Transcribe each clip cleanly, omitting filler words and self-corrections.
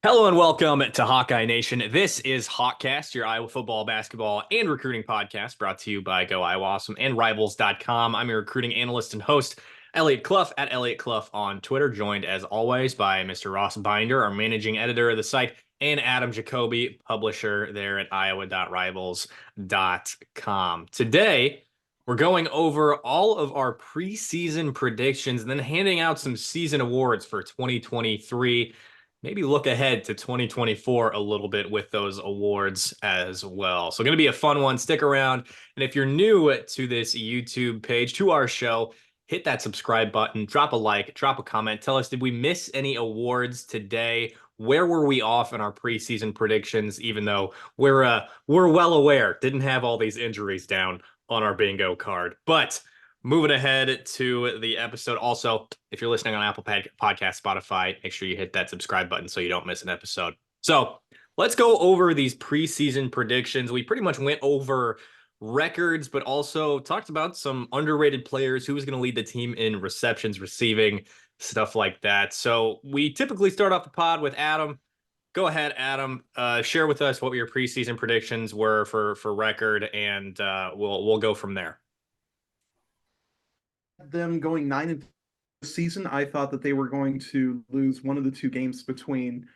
Hello and welcome to Hawkeye Nation. This is Hawkcast, your Iowa football, basketball, and recruiting podcast brought to you by Go Iowa Awesome and Rivals.com. I'm your recruiting analyst and host, Eliot Clough, at Eliot Clough on Twitter, joined as always by Mr. Ross Binder, our managing editor of the site, and Adam Jacoby, publisher there at Iowa.Rivals.com. Today, we're going over all of our preseason predictions and then handing out some season awards for 2023. Maybe look ahead to 2024 a little bit with those awards as well. So going to be a fun one. Stick around. And if you're new to this YouTube page, to our show, hit that subscribe button, drop a like, drop a comment. Tell us, did we miss any awards today? Where were we off in our preseason predictions, even though we're well aware, didn't have all these injuries down on our bingo card. But moving ahead to the episode. Also, if you're listening on Apple Podcast, Spotify, make sure you hit that subscribe button so you don't miss an episode. So let's go over these preseason predictions. We pretty much went over records, but also talked about some underrated players, who was going to lead the team in receptions, receiving, stuff like that. So we typically start off the pod with Adam. Go ahead, Adam. Share with us what your preseason predictions were for record, and we'll go from there. Them going 9-2 season, I thought that they were going to lose one of the two games between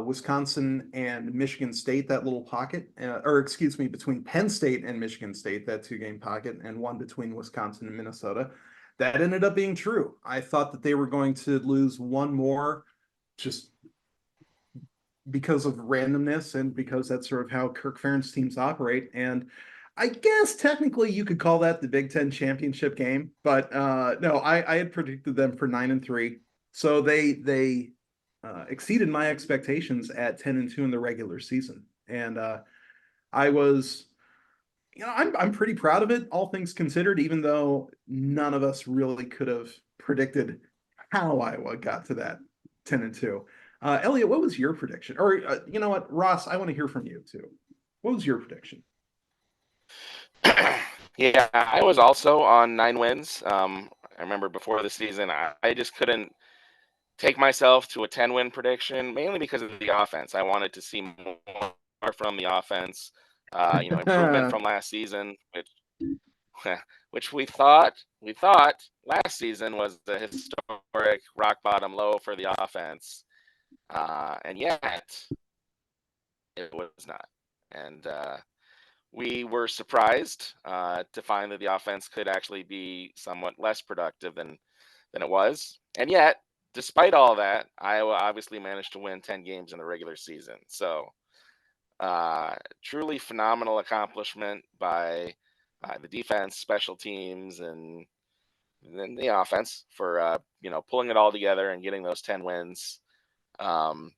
Wisconsin and Michigan State, that little pocket, between Penn State and Michigan State, that two-game pocket, and one between Wisconsin and Minnesota. That ended up being true. I thought that they were going to lose one more just because of randomness and because that's sort of how Kirk Ferentz teams operate. And I guess technically you could call that the Big Ten championship game, but no, I had predicted them for 9-3, so they exceeded my expectations at 10-2 in the regular season, and I was, I'm pretty proud of it, all things considered, even though none of us really could have predicted how Iowa got to that 10-2. Eliot, what was your prediction? Or you know what, Ross, I want to hear from you too. What was your prediction? Yeah, I was also on 9 wins. I remember before the season, I just couldn't take myself to a 10-win prediction, mainly because of the offense. I wanted to see more from the offense, improvement from last season, which we thought last season was the historic rock bottom low for the offense, and yet it was not. And we were surprised to find that the offense could actually be somewhat less productive than it was. And yet, despite all that, Iowa obviously managed to win 10 games in the regular season. So truly phenomenal accomplishment by the defense, special teams, and then the offense for pulling it all together and getting those 10 wins. And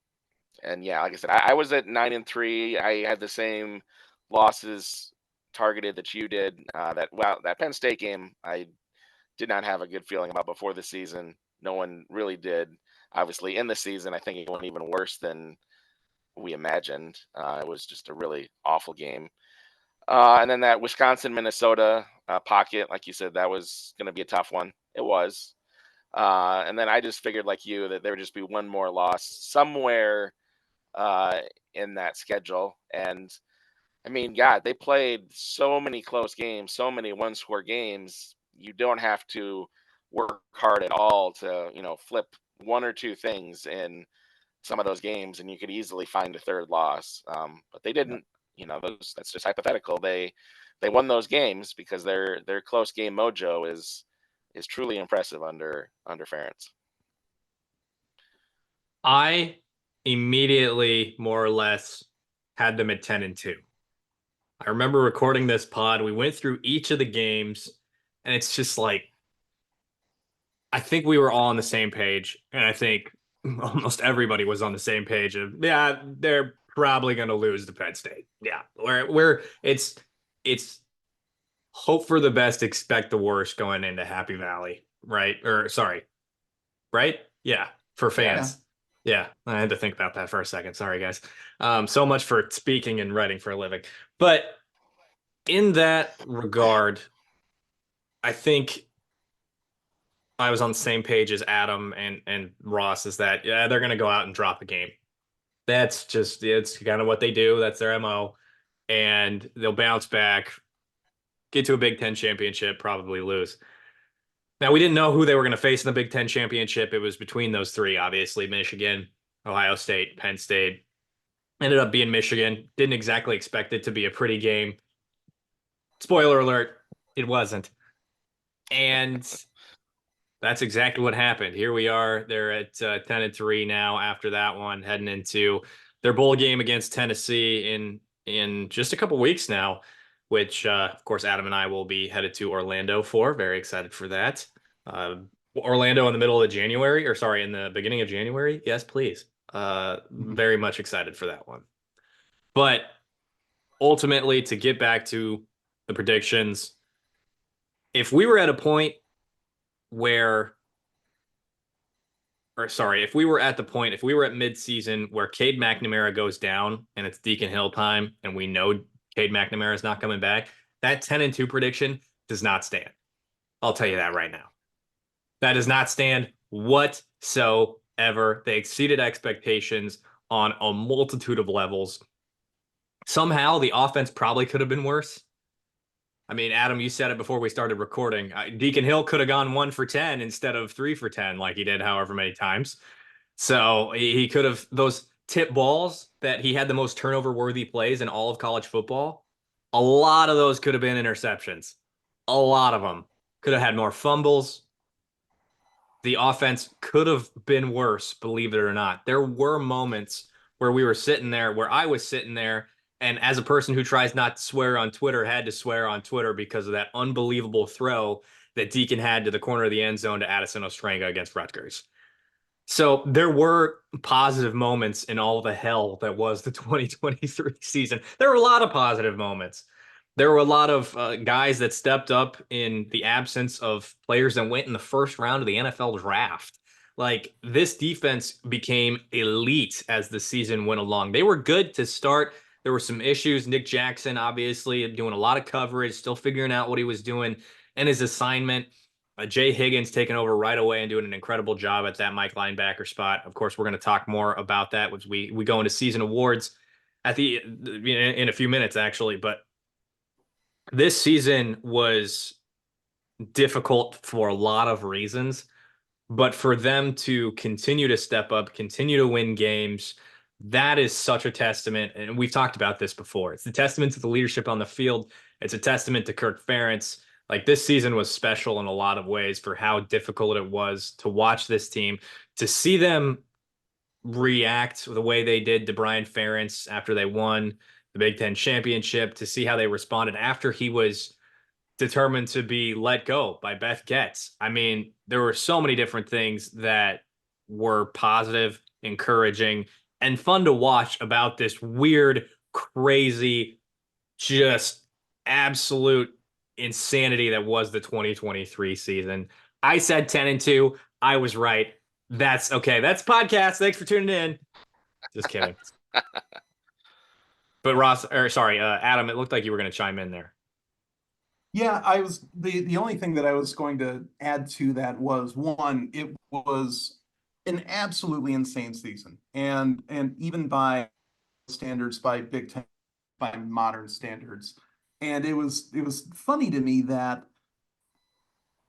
yeah, like I said, I was at 9-3. I had the same losses targeted that you did. That Penn State game, I did not have a good feeling about before the season. No one really did. Obviously, in the season, I think it went even worse than we imagined. It was just a really awful game. And then that Wisconsin-Minnesota pocket, like you said, that was going to be a tough one. It was. And then I just figured, like you, that there would just be one more loss somewhere in that schedule. And I mean, God, they played so many close games, so many one-score games. You don't have to work hard at all to, flip one or two things in some of those games, and you could easily find a third loss. But they didn't. That's just hypothetical. They won those games because their close game mojo is truly impressive under Ferentz. I immediately, more or less, had them at 10-2. I remember recording this pod. We went through each of the games, and it's just like, I think we were all on the same page, and I think almost everybody was on the same page of, yeah, they're probably going to lose to Penn State. Yeah, where it's hope for the best, expect the worst going into Happy Valley, right? Or sorry, right? Yeah, for fans. Yeah, I had to think about that for a second. Sorry, guys. So much for speaking and writing for a living. But in that regard, I think I was on the same page as Adam and Ross, is that, yeah, they're going to go out and drop a game. That's just, it's kind of what they do. That's their MO. And they'll bounce back, get to a Big Ten championship, probably lose. Now, we didn't know who they were going to face in the Big Ten championship. It was between those three, obviously, Michigan, Ohio State, Penn State. Ended up being Michigan. Didn't exactly expect it to be a pretty game. Spoiler alert, it wasn't. And that's exactly what happened. Here we are. They're at 10-3 now after that one, heading into their bowl game against Tennessee in just a couple weeks now, which of course Adam and I will be headed to Orlando for. Very excited for that. Orlando in the middle of January, or sorry, in the beginning of January. Yes, please. Very much excited for that one. But ultimately, to get back to the predictions, if we were at a point where, or sorry, if we were at midseason where Cade McNamara goes down and it's Deacon Hill time and we know Cade McNamara is not coming back, that 10-2 prediction does not stand. I'll tell you that right now. That does not stand whatsoever. They exceeded expectations on a multitude of levels. Somehow the offense probably could have been worse. I mean, Adam, you said it before we started recording. Deacon Hill could have gone 1 for 10 instead of 3 for 10 like he did however many times. So he could have, those tip balls that he had the most turnover worthy plays in all of college football, a lot of those could have been interceptions. A lot of them could have had more fumbles. The offense could have been worse, believe it or not. There were moments where we were sitting there, where I was sitting there, and as a person who tries not to swear on Twitter, had to swear on Twitter because of that unbelievable throw that Deacon had to the corner of the end zone to Addison Ostrenga against Rutgers. So there were positive moments in all the hell that was the 2023 season. There were a lot of positive moments. There were a lot of guys that stepped up in the absence of players that went in the first round of the NFL draft. Like, this defense became elite as the season went along. They were good to start. There were some issues. Nick Jackson, obviously, doing a lot of coverage, still figuring out what he was doing and his assignment. Jay Higgins taking over right away and doing an incredible job at that Mike linebacker spot. Of course, we're going to talk more about that as we go into season awards in a few minutes, actually. But this season was difficult for a lot of reasons, but for them to continue to step up, continue to win games, that is such a testament. And we've talked about this before. It's a testament to the leadership on the field. It's a testament to Kirk Ferentz. Like, this season was special in a lot of ways for how difficult it was to watch this team, to see them react the way they did to Brian Ferentz after they won the Big Ten championship, to see how they responded after he was determined to be let go by Beth Getz. I mean, there were so many different things that were positive, encouraging, and fun to watch about this weird, crazy, just absolute insanity that was the 2023 season. I said 10-2. I was right. That's okay. That's podcast. Thanks for tuning in. Just kidding. But Adam, it looked like you were going to chime in there. Yeah, I was the only thing that I was going to add to that was, one, it was an absolutely insane season. And even by standards, by Big Ten, by modern standards. And it was funny to me that,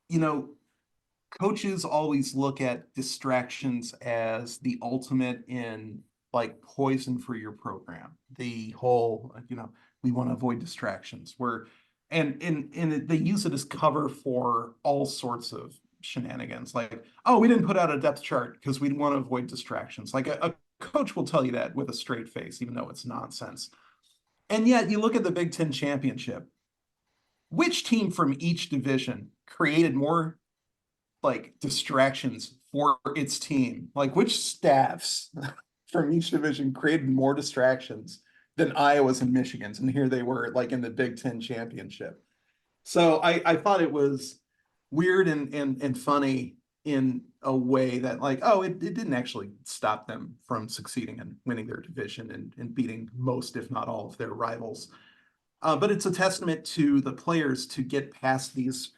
you know, coaches always look at distractions as the ultimate in, like, poison for your program. The whole, we want to avoid distractions. They use it as cover for all sorts of shenanigans. Like, oh, we didn't put out a depth chart because we want to avoid distractions. Like, a coach will tell you that with a straight face, even though it's nonsense. And yet you look at the Big Ten championship. Which team from each division created more, like, distractions for its team? Like, which staffs from each division created more distractions than Iowa's and Michigan's? And here they were, like, in the Big Ten championship. So I thought it was weird and funny in a way that, like, oh, it didn't actually stop them from succeeding and winning their division and beating most, if not all, of their rivals. But it's a testament to the players to get past these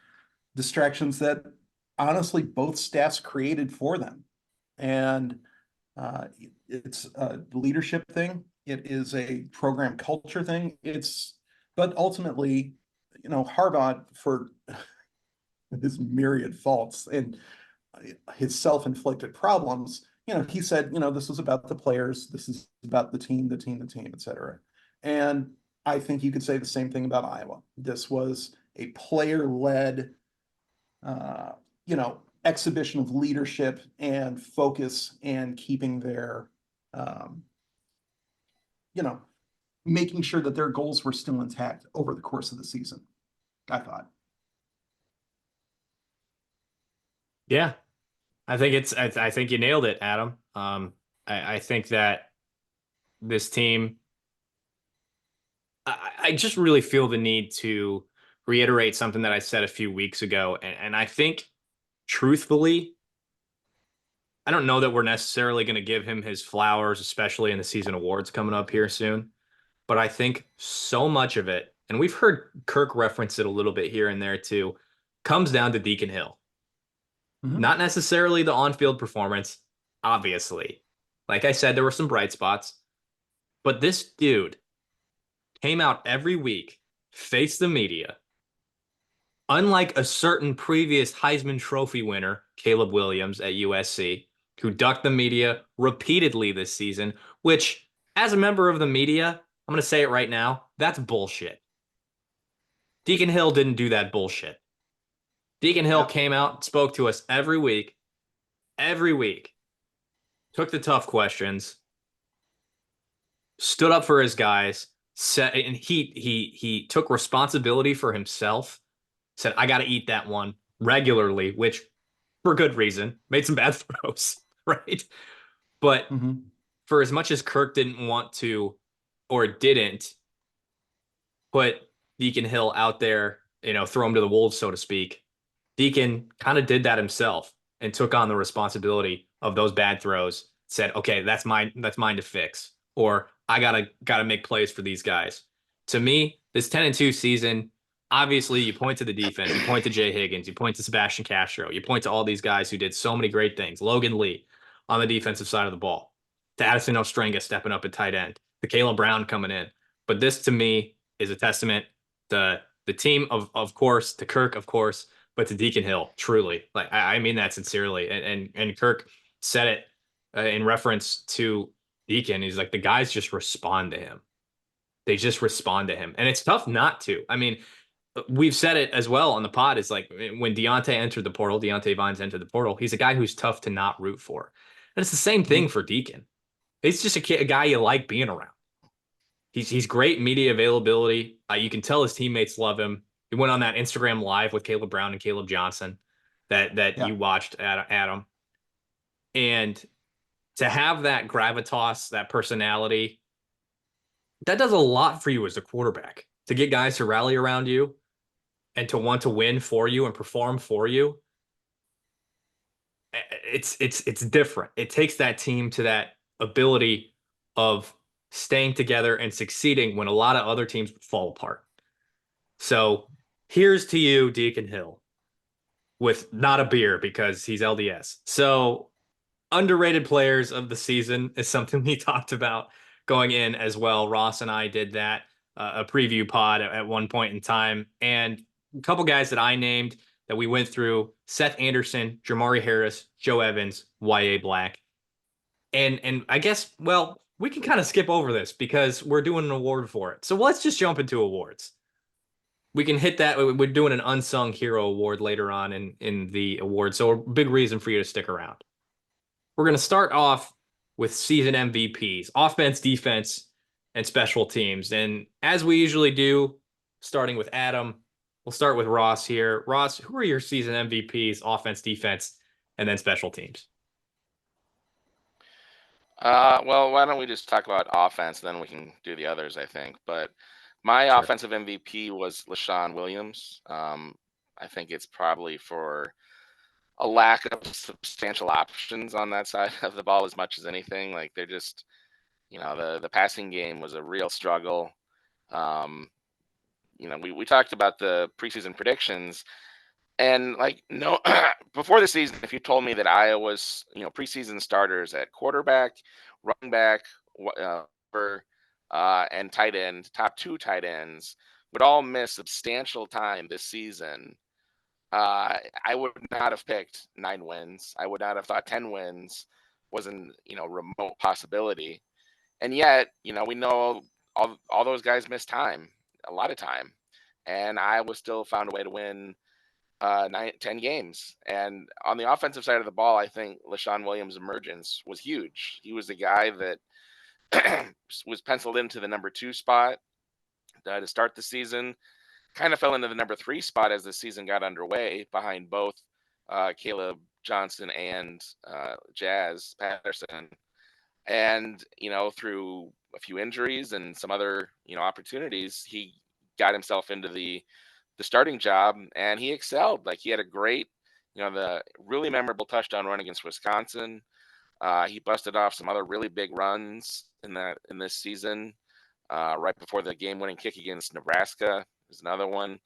distractions that honestly both staffs created for them. And It's a leadership thing. It is a program culture thing. But ultimately, Harbaugh, for his myriad faults and his self-inflicted problems, he said, this was about the players, this is about the team, etc. And I think you could say the same thing about Iowa. This was a player-led, uh, exhibition of leadership and focus and keeping their, um, you know, making sure that their goals were still intact over the course of the season, I thought. Yeah, I think you nailed it, Adam. I think that this team, I just really feel the need to reiterate something that I said a few weeks ago. And I think, truthfully, I don't know that we're necessarily going to give him his flowers, especially in the season awards coming up here soon. But I think so much of it, and we've heard Kirk reference it a little bit here and there too, comes down to Deacon Hill. Mhm. Not necessarily the on-field performance, obviously. Like I said, there were some bright spots, but this dude came out every week, faced the media. Unlike a certain previous Heisman Trophy winner, Caleb Williams at USC, who ducked the media repeatedly this season, which, as a member of the media, I'm going to say it right now, that's bullshit. Deacon Hill didn't do that bullshit. Deacon Hill Yeah. came out, spoke to us every week, took the tough questions, stood up for his guys, said, and he took responsibility for himself. Said, "I got to eat that one regularly," which for good reason. Made some bad throws, right? But Mhm. for as much as Kirk didn't want to or didn't put Deacon Hill out there, throw him to the wolves, so to speak, Deacon kind of did that himself and took on the responsibility of those bad throws. Said, "Okay, that's mine to fix," or "I gotta make plays for these guys." To me, this 10-2 season, obviously, you point to the defense, you point to Jay Higgins, you point to Sebastian Castro, you point to all these guys who did so many great things. Logan Lee on the defensive side of the ball, to Addison Ostrenga stepping up at tight end, to Caleb Brown coming in. But this, to me, is a testament to the team, of course, to Kirk, of course, but to Deacon Hill, truly. Like I mean that sincerely. And Kirk said it in reference to Deacon. He's like, the guys just respond to him. They just respond to him, and it's tough not to. I mean, we've said it as well on the pod. It's like when Deontay Vines entered the portal. He's a guy who's tough to not root for, and it's the same thing Mhm. for Deacon. He's just a guy you like being around. He's great media availability. You can tell his teammates love him. He went on that Instagram live with Caleb Brown and Caleb Johnson that Yeah. you watched, Adam. And to have that gravitas, that personality, that does a lot for you as a quarterback. To get guys to rally around you and to want to win for you and perform for you, it's different. It takes that team to that ability of staying together and succeeding when a lot of other teams fall apart. So here's to you, Deacon Hill, with not a beer because he's LDS. So underrated players of the season is something we talked about going in as well. Ross and I did that, a preview pod at one point in time. And a couple guys that I named that we went through: Seth Anderson, Jamari Harris, Joe Evans, Y.A. Black. And I guess, well, we can kind of skip over this because we're doing an award for it. So let's just jump into awards. We can hit that. We're doing an unsung hero award later on in the award. So a big reason for you to stick around. We're going to start off with season MVPs, offense, defense, and special teams. And as we usually do, starting with Adam, we'll start with Ross here. Ross, who are your season MVPs, offense, defense, and then special teams? Well, why don't we just talk about offense, then we can do the others, I think. But my Sure. offensive MVP was LaShawn Williams. I think it's probably for a lack of substantial options on that side of the ball as much as anything. Like they're just, the passing game was a real struggle. We talked about the preseason predictions, And like no, before the season, if you told me that Iowa's preseason starters at quarterback, running back, for and tight end, top two tight ends would all miss substantial time this season, I would not have picked 9 wins. I would not have thought 10 wins was an remote possibility. And yet, we know all those guys missed time, a lot of time, and Iowa still found a way to win 10 games. And on the offensive side of the ball, I think LaShawn Williams' emergence was huge. He was the guy that was penciled into the number 2 spot to start the season. Kind of fell into the number 3 spot as the season got underway, behind both Caleb Johnson and Jazz Patterson. And through a few injuries and some other opportunities, he got himself into the starting job, and he excelled. Like, he had a great, the really memorable touchdown run against Wisconsin. He busted off some other really big runs in this season. Right before the game-winning kick against Nebraska is another one.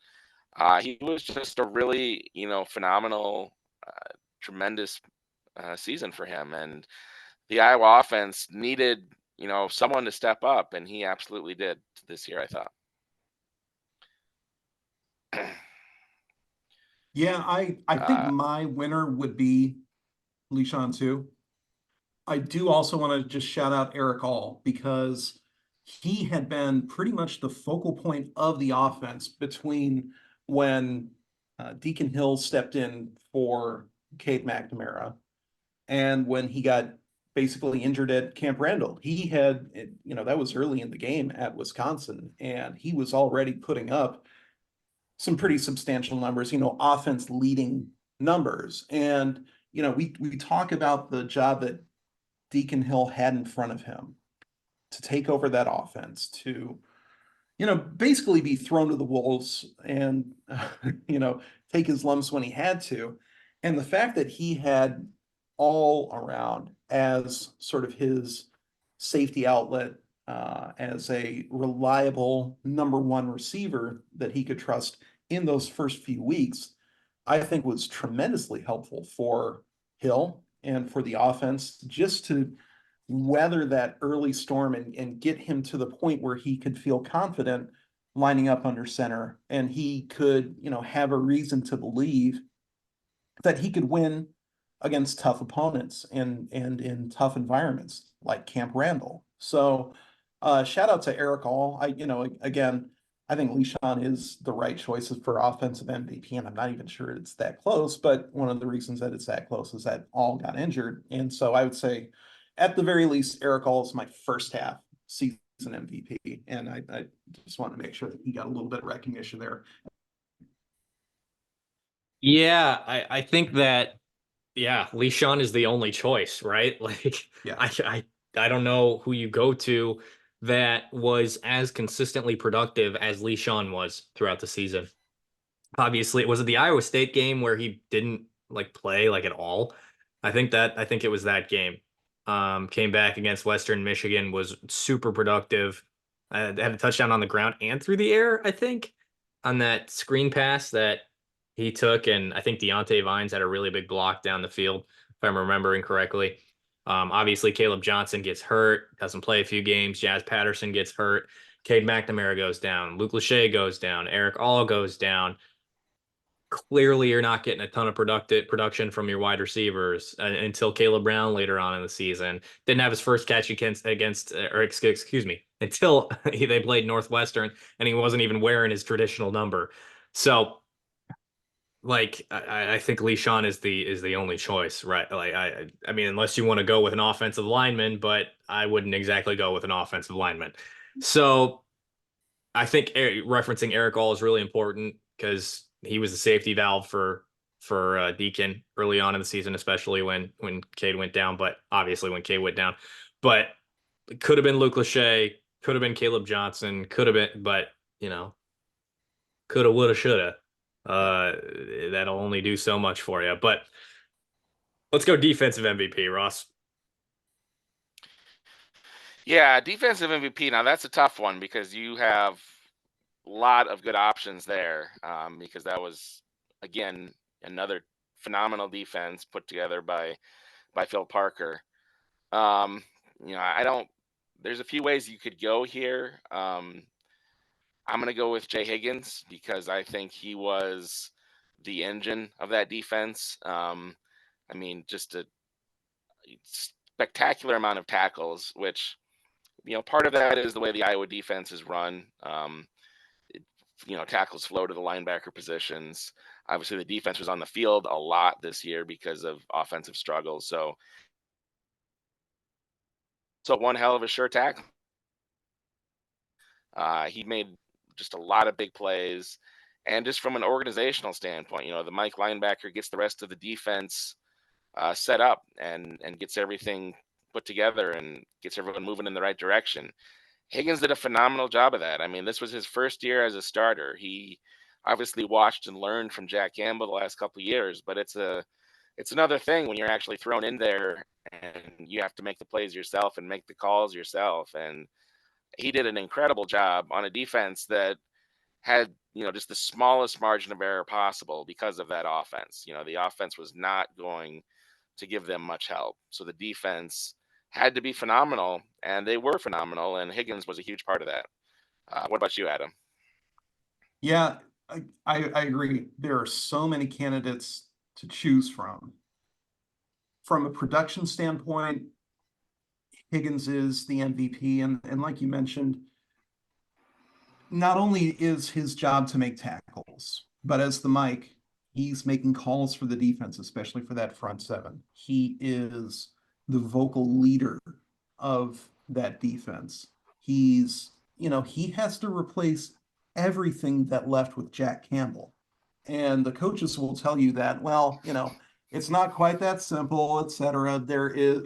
He was just a really, phenomenal, tremendous season for him, and the Iowa offense needed, someone to step up, and he absolutely did this year, I thought. Yeah, I think my winner would be LeSean too. I do also want to just shout out Eric All, because he had been pretty much the focal point of the offense between when Deacon Hill stepped in for Cade McNamara and when he got basically injured at Camp Randall. He had, that was early in the game at Wisconsin, and he was already putting up some pretty substantial numbers, offense leading numbers. And, we talk about the job that Deacon Hill had in front of him to take over that offense, to, basically be thrown to the wolves and, take his lumps when he had to. And the fact that he had all around as sort of his safety outlet, as a reliable number 1 receiver that he could trust in those first few weeks, I think was tremendously helpful for Hill and for the offense, just to weather that early storm and get him to the point where he could feel confident lining up under center, and he could, have a reason to believe that he could win against tough opponents and in tough environments like Camp Randall. So shout out to Eric All. Again, I think LeSean is the right choice for offensive MVP, and I'm not even sure it's that close, but one of the reasons that it's that close is that All got injured. And so I would say, at the very least, Eric All is my first half season MVP. And I just want to make sure that he got a little bit of recognition there. Yeah, I think that, yeah, LeSean is the only choice, right? Like, Yeah. I don't know who you go to that was as consistently productive as LeSean was throughout the season. Obviously, was it the Iowa State game where he didn't play at all? I think it was that game. Came back against Western Michigan, was super productive. Had a touchdown on the ground and through the air, I think, on that screen pass that he took, and I think Deontay Vines had a really big block down the field, if I'm remembering correctly. Obviously, Caleb Johnson gets hurt, doesn't play a few games. Jazz Patterson gets hurt. Cade McNamara goes down. Luke Lachey goes down. Eric All goes down. Clearly, you're not getting a ton of production from your wide receivers until Caleb Brown later on in the season. Didn't have his first catch excuse me, until they played Northwestern, and he wasn't even wearing his traditional number. So, I think LeSean is the only choice, right? I mean, unless you want to go with an offensive lineman, but I wouldn't exactly go with an offensive lineman. So I think referencing Eric All is really important, because he was the safety valve for Deacon early on in the season, especially when Cade went down. But obviously, when Cade went down, but it could have been Luke Lachey, could have been Caleb Johnson, could have been, but coulda, woulda, shoulda. That'll only do so much for you. But let's go defensive MVP, Ross. Yeah, defensive MVP. Now that's a tough one, because you have a lot of good options there. Because that was, again, another phenomenal defense put together by Phil Parker. Um, I don't. There's a few ways you could go here. I'm going to go with Jay Higgins because I think he was the engine of that defense. I mean, just a spectacular amount of tackles, which, part of that is the way the Iowa defense is run. It, tackles flow to the linebacker positions. Obviously, the defense was on the field a lot this year because of offensive struggles. So one hell of a sure tackle. He made just a lot of big plays. And just from an organizational standpoint, the Mike linebacker gets the rest of the defense set up and gets everything put together and gets everyone moving in the right direction. Higgins did a phenomenal job of that. I mean, this was his first year as a starter. He obviously watched and learned from Jack Campbell the last couple of years, but it's another thing when you're actually thrown in there and you have to make the plays yourself and make the calls yourself. And he did an incredible job on a defense that had, just the smallest margin of error possible because of that offense. The offense was not going to give them much help. So the defense had to be phenomenal, and they were phenomenal, and Higgins was a huge part of that. What about you, Adam? Yeah, I agree. There are so many candidates to choose from. From a production standpoint, Higgins is the MVP, and like you mentioned, not only is his job to make tackles, but as the Mike, he's making calls for the defense, especially for that front seven. He is the vocal leader of that defense. He has to replace everything that left with Jack Campbell. And the coaches will tell you that, well, it's not quite that simple, etc. There is,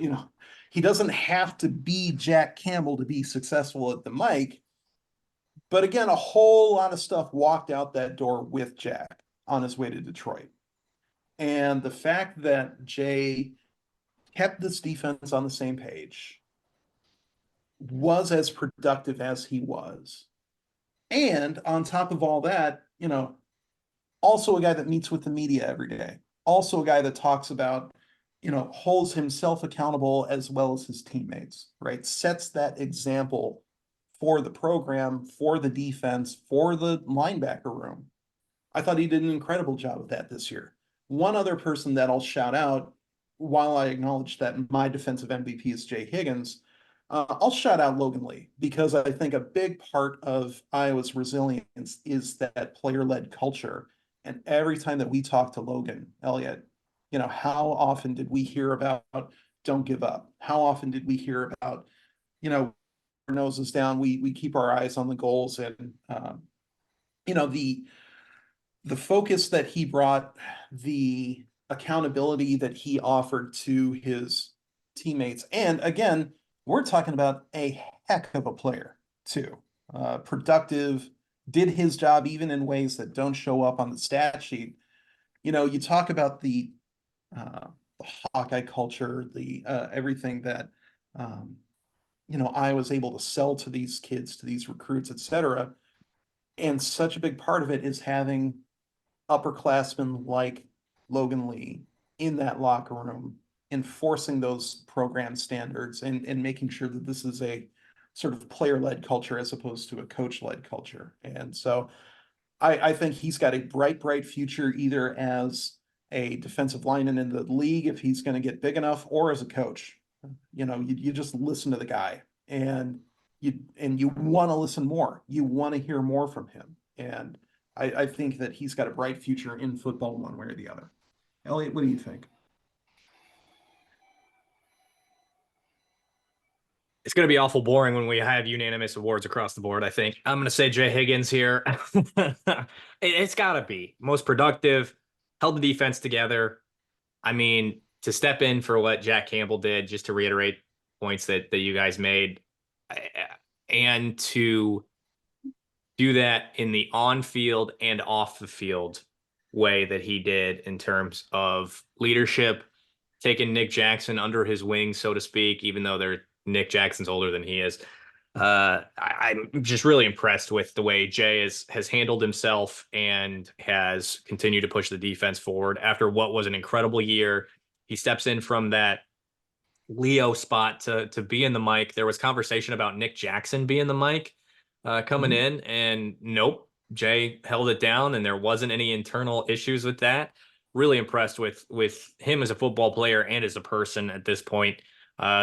he doesn't have to be Jack Campbell to be successful at the Mike. But again, a whole lot of stuff walked out that door with Jack on his way to Detroit. And the fact that Jay kept this defense on the same page, was as productive as he was. And on top of all that, also a guy that meets with the media every day. Also a guy that talks about, holds himself accountable as well as his teammates, right? Sets that example for the program, for the defense, for the linebacker room. I thought he did an incredible job of that this year. One other person that I'll shout out, while I acknowledge that my defensive MVP is Jay Higgins, I'll shout out Logan Lee because I think a big part of Iowa's resilience is that player-led culture. And every time that we talk to Logan, Eliot, how often did we hear about don't give up? How often did we hear about, our noses down, we keep our eyes on the goals, and the focus that he brought, the accountability that he offered to his teammates. And again, we're talking about a heck of a player too. Productive, did his job even in ways that don't show up on the stat sheet. You talk about the Hawkeye culture, the everything that I was able to sell to these kids, to these recruits, etc. And such a big part of it is having upperclassmen like Logan Lee in that locker room, enforcing those program standards and making sure that this is a sort of player-led culture as opposed to a coach-led culture. And so I think he's got a bright future either as a defensive lineman in the league if he's going to get big enough, or as a coach. You just listen to the guy and you want to listen more. You want to hear more from him. And I think that he's got a bright future in football one way or the other. Eliot, what do you think? It's going to be awful boring when we have unanimous awards across the board, I think. I'm going to say Jay Higgins here. It's got to be most productive, held the defense together. I mean, to step in for what Jack Campbell did, just to reiterate points that you guys made, and to do that in the on-field and off-the-field way that he did in terms of leadership, taking Nick Jackson under his wing, so to speak, even though Nick Jackson's older than he is. I'm just really impressed with the way Jay has handled himself and has continued to push the defense forward after what was an incredible year. He steps in from that Leo spot to be in the mic. There was conversation about Nick Jackson being the mic coming in, and nope, Jay held it down, and there wasn't any internal issues with that. Really impressed with him as a football player and as a person at this point.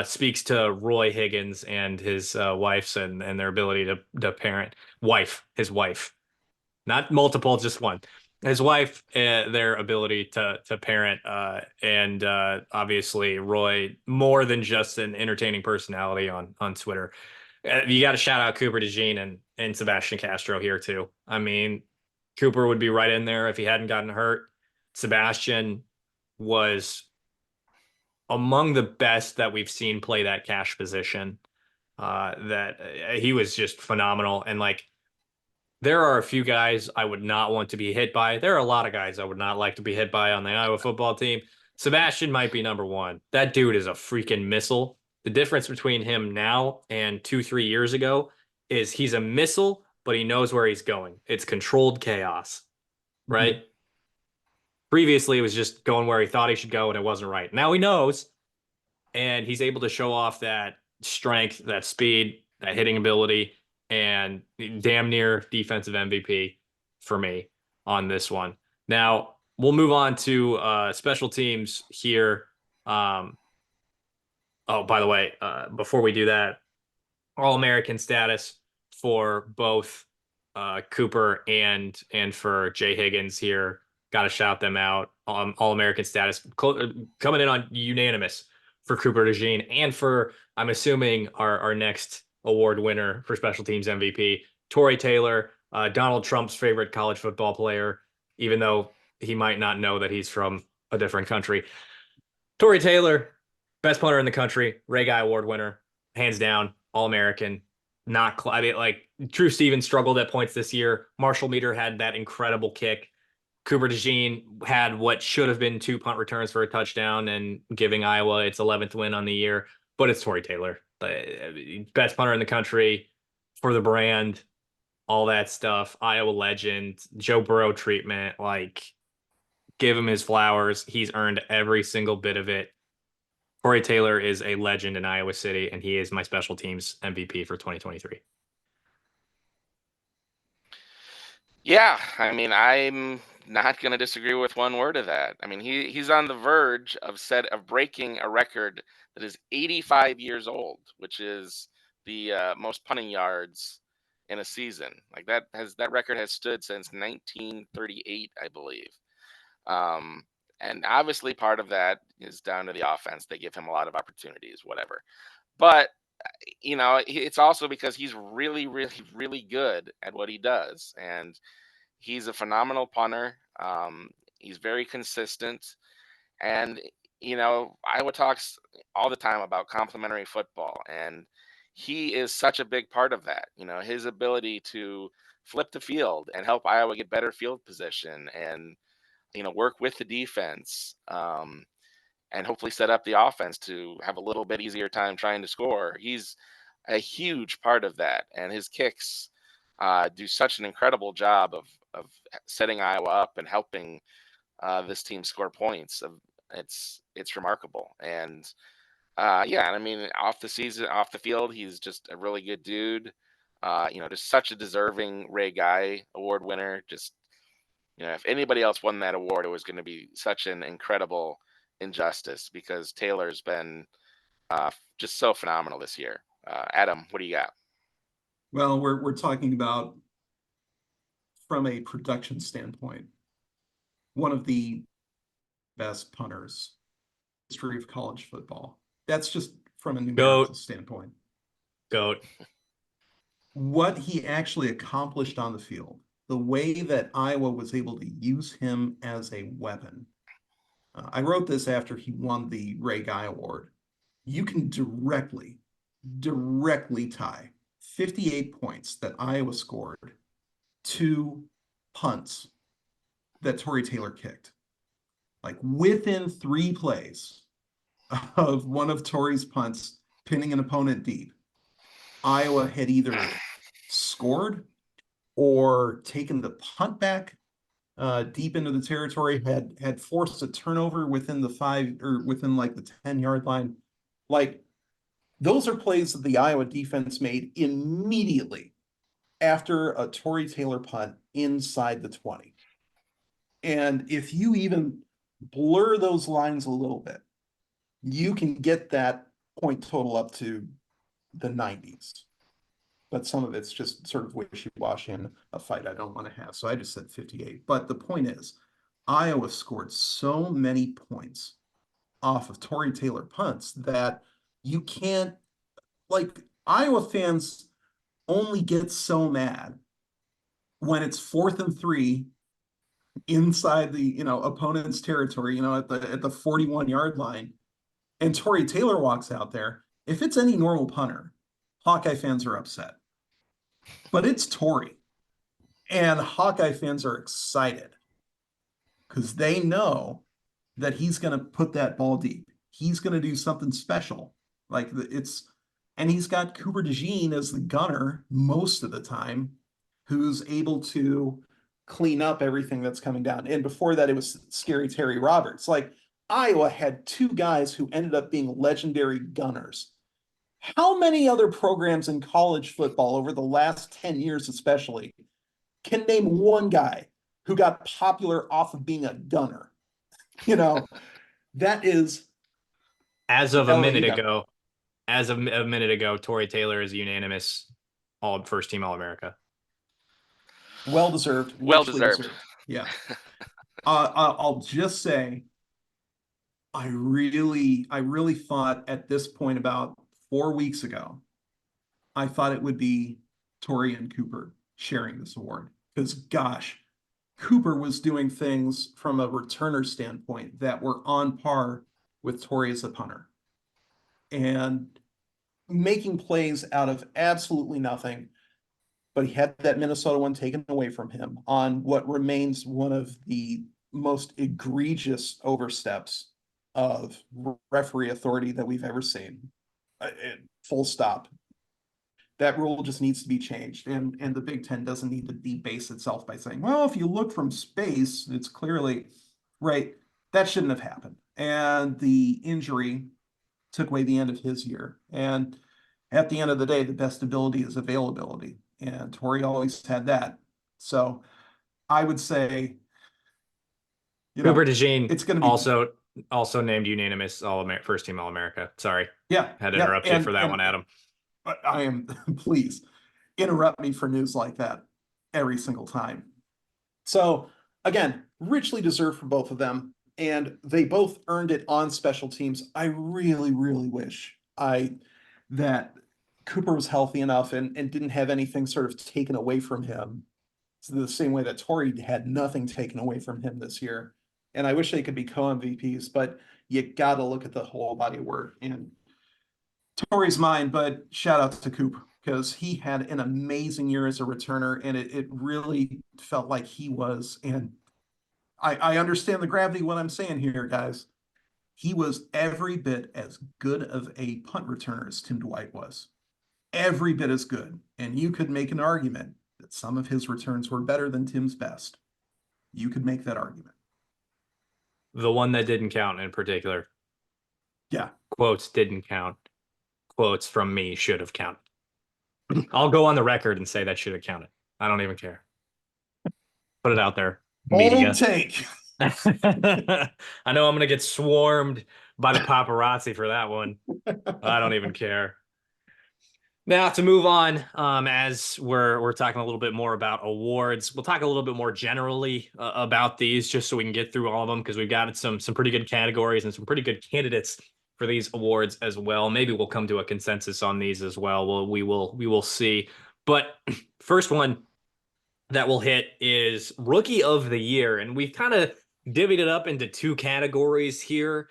Speaks to Roy Higgins and his wife's and their ability to parent his wife, not multiple, just one. His wife, their ability to parent, and obviously Roy, more than just an entertaining personality on Twitter. You got to shout out Cooper DeJean and Sebastian Castro here too. I mean, Cooper would be right in there if he hadn't gotten hurt. Sebastian was among the best that we've seen play that cash position. That he was just phenomenal, and like there are a few guys I would not want to be hit by. There are a lot of guys I would not like to be hit by on the Iowa football team. Sebastian might be number one. That dude is a freaking missile. The difference between him now and 2-3 years ago is he's a missile, but he knows where he's going. It's controlled chaos, right? Previously, it was just going where he thought he should go, and it wasn't right. Now he knows, and he's able to show off that strength, that speed, that hitting ability, and damn near defensive MVP for me on this one. Now we'll move on to special teams here. Oh, by the way, before we do that, All-American status for both Cooper and for Jay Higgins here. Got to shout them out. All-American status coming in on unanimous for Cooper DeJean and for, I'm assuming, our next award winner for special teams MVP, Torrey Taylor, Donald Trump's favorite college football player, even though he might not know that he's from a different country. Torrey Taylor, best punter in the country, Ray Guy Award winner, hands down, All-American. I mean, like Drew Stevens struggled at points this year. Marshall Meter had that incredible kick. Cooper DeJean had what should have been 2 punt returns for a touchdown and giving Iowa its 11th win on the year. But it's Torrey Taylor, best punter in the country for the brand, all that stuff. Iowa legend, Joe Burrow treatment. Like, give him his flowers. He's earned every single bit of it. Torrey Taylor is a legend in Iowa City, and he is my special teams MVP for 2023. Yeah, I mean, I'm not going to disagree with one word of that. I mean, he's on the verge of breaking a record that is 85 years old, which is the most punting yards in a season. Like that record has stood since 1938, I believe. And obviously part of that is down to the offense. They give him a lot of opportunities, whatever. But you know, it's also because he's really, really, really good at what he does, and he's a phenomenal punter. He's very consistent, and you know, Iowa talks all the time about complementary football, and he is such a big part of that. You know, his ability to flip the field and help Iowa get better field position, and you know, work with the defense. And hopefully set up the offense to have a little bit easier time trying to score. He's a huge part of that, and his kicks do such an incredible job of setting Iowa up and helping this team score points. It's remarkable, and yeah, I mean, off the field, he's just a really good dude. You know, just such a deserving Ray Guy Award winner. Just, you know, if anybody else won that award, it was going to be such an incredible injustice because Taylor's been just so phenomenal this year. Adam, what do you got? Well, we're talking about, from a production standpoint, one of the best punters in the history of college football. That's just from a numerical standpoint. Goat. What he actually accomplished on the field, the way that Iowa was able to use him as a weapon. I wrote this after he won the Ray Guy Award. You can directly tie 58 points that Iowa scored to punts that Torrey Taylor kicked. Like within 3 plays of one of Torrey's punts pinning an opponent deep, Iowa had either scored or taken the punt back deep into the territory, had forced a turnover within the 5 or within like the 10-yard line. Like, those are plays that the Iowa defense made immediately after a Tory Taylor punt inside the 20. And if you even blur those lines a little bit, you can get that point total up to the 90s. But some of it's just sort of wishy-washy in a fight I don't want to have. So I just said 58. But the point is, Iowa scored so many points off of Tory Taylor punts that you can't, like, Iowa fans only get so mad when it's 4th and 3 inside the opponent's territory, at the 41-yard line, and Tory Taylor walks out there. If it's any normal punter, Hawkeye fans are upset. But it's Tory. And Hawkeye fans are excited because they know that he's going to put that ball deep. He's going to do something special. And he's got Cooper DeJean as the gunner most of the time, who's able to clean up everything that's coming down. And before that, it was Scary Terry Roberts. Like, Iowa had 2 guys who ended up being legendary gunners. How many other programs in college football over the last 10 years especially can name one guy who got popular off of being a gunner? That is... As of a minute ago, Tory Taylor is unanimous first team All-America. Well deserved. Well deserved. Yeah. I'll just say, I really thought at this point about 4 weeks ago, I thought it would be Tory and Cooper sharing this award, because gosh, Cooper was doing things from a returner standpoint that were on par with Tory as a punter, and making plays out of absolutely nothing. But he had that Minnesota one taken away from him on what remains one of the most egregious oversteps of referee authority that we've ever seen. Full stop. That rule just needs to be changed. And the Big Ten doesn't need to debase itself by saying, well, if you look from space, it's clearly right. That shouldn't have happened. And the injury took away the end of his year. And at the end of the day, the best ability is availability. And Tory always had that. So I would say, Cooper DeJean it's going to be also named unanimous first team All-America. Sorry. Yeah. Had to interrupt you for that one, Adam. I am, please interrupt me for news like that every single time. So again, richly deserved for both of them. And they both earned it on special teams. I really, really wish that Cooper was healthy enough and didn't have anything sort of taken away from him. It's the same way that Tory had nothing taken away from him this year. And I wish they could be co-MVPs, but you got to look at the whole body of work. And Tory's mine, but shout out to Coop, because he had an amazing year as a returner, and it really felt like he was. And I understand the gravity of what I'm saying here, guys. He was every bit as good of a punt returner as Tim Dwight was. Every bit as good. And you could make an argument that some of his returns were better than Tim's best. You could make that argument. The one that didn't count in particular. Yeah. Quotes didn't count. Quotes from me should have counted. I'll go on the record and say that should have counted. I don't even care. Put it out there. Bold take. I know I'm going to get swarmed by the paparazzi for that one. I don't even care. Now to move on, as we're talking a little bit more about awards, we'll talk a little bit more generally about these, just so we can get through all of them, because we've got some pretty good categories and some pretty good candidates for these awards as well. Maybe we'll come to a consensus on these as well. We will see. But first one that we'll hit is Rookie of the Year, and we've kind of divvied it up into 2 categories here.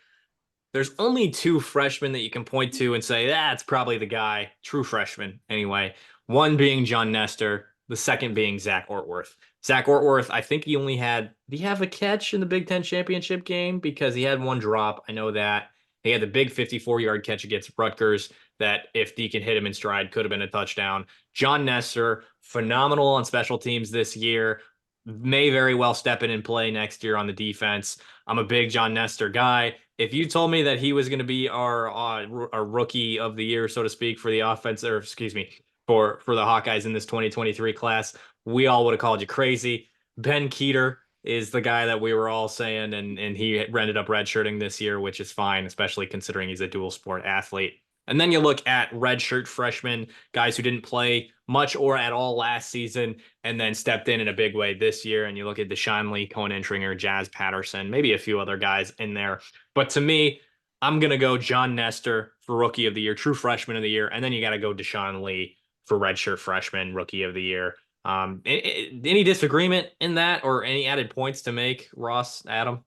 There's only 2 freshmen that you can point to and say, that's probably the guy, true freshman anyway. One being John Nestor, the second being Zach Ortworth. Zach Ortworth, I think he only did he have a catch in the Big Ten championship game? Because he had 1 drop. I know that. He had the big 54-yard catch against Rutgers. that if Deacon hit him in stride, could have been a touchdown. John Nestor, phenomenal on special teams this year. May very well step in and play next year on the defense. I'm a big John Nestor guy. If you told me that he was going to be our rookie of the year, so to speak, for the offense, or excuse me, for the Hawkeyes in this 2023 class, we all would have called you crazy. Ben Keeter is the guy that we were all saying, and he ended up redshirting this year, which is fine, especially considering he's a dual sport athlete. And then you look at redshirt freshmen, guys who didn't play much or at all last season, and then stepped in a big way this year. And you look at Deshaun Lee, Cohen Entringer, Jazz Patterson, maybe a few other guys in there. But to me, I'm going to go John Nestor for Rookie of the Year, true freshman of the year. And then you got to go Deshaun Lee for redshirt freshman, Rookie of the Year. Any disagreement in that or any added points to make, Ross, Adam?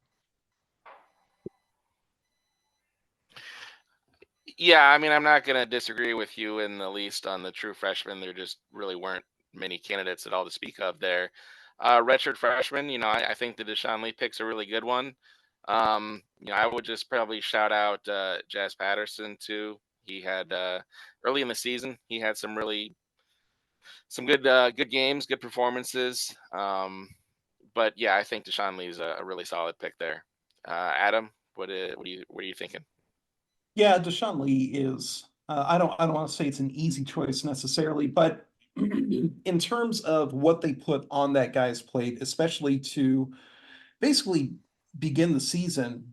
Yeah, I mean, I'm not going to disagree with you in the least on the true freshman. There just really weren't many candidates at all to speak of there. Redshirt freshman, I think the Deshaun Lee pick's a really good one. I would just probably shout out Jazz Patterson too. He had early in the season, he had some good games, good performances. But yeah, I think Deshaun Lee's a really solid pick there. Adam, what are you thinking? Yeah, Deshaun Lee is. I don't want to say it's an easy choice necessarily, but in terms of what they put on that guy's plate, especially to basically begin the season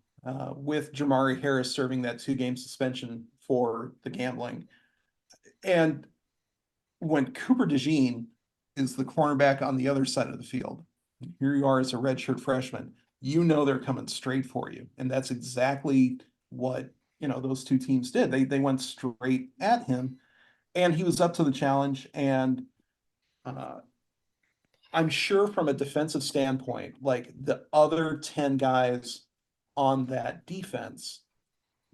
with Jamari Harris serving that 2-game suspension for the gambling, and when Cooper DeJean is the cornerback on the other side of the field, here you are as a redshirt freshman, they're coming straight for you, and that's exactly what those two teams did. They went straight at him, and he was up to the challenge. And I'm sure from a defensive standpoint, like the other 10 guys on that defense,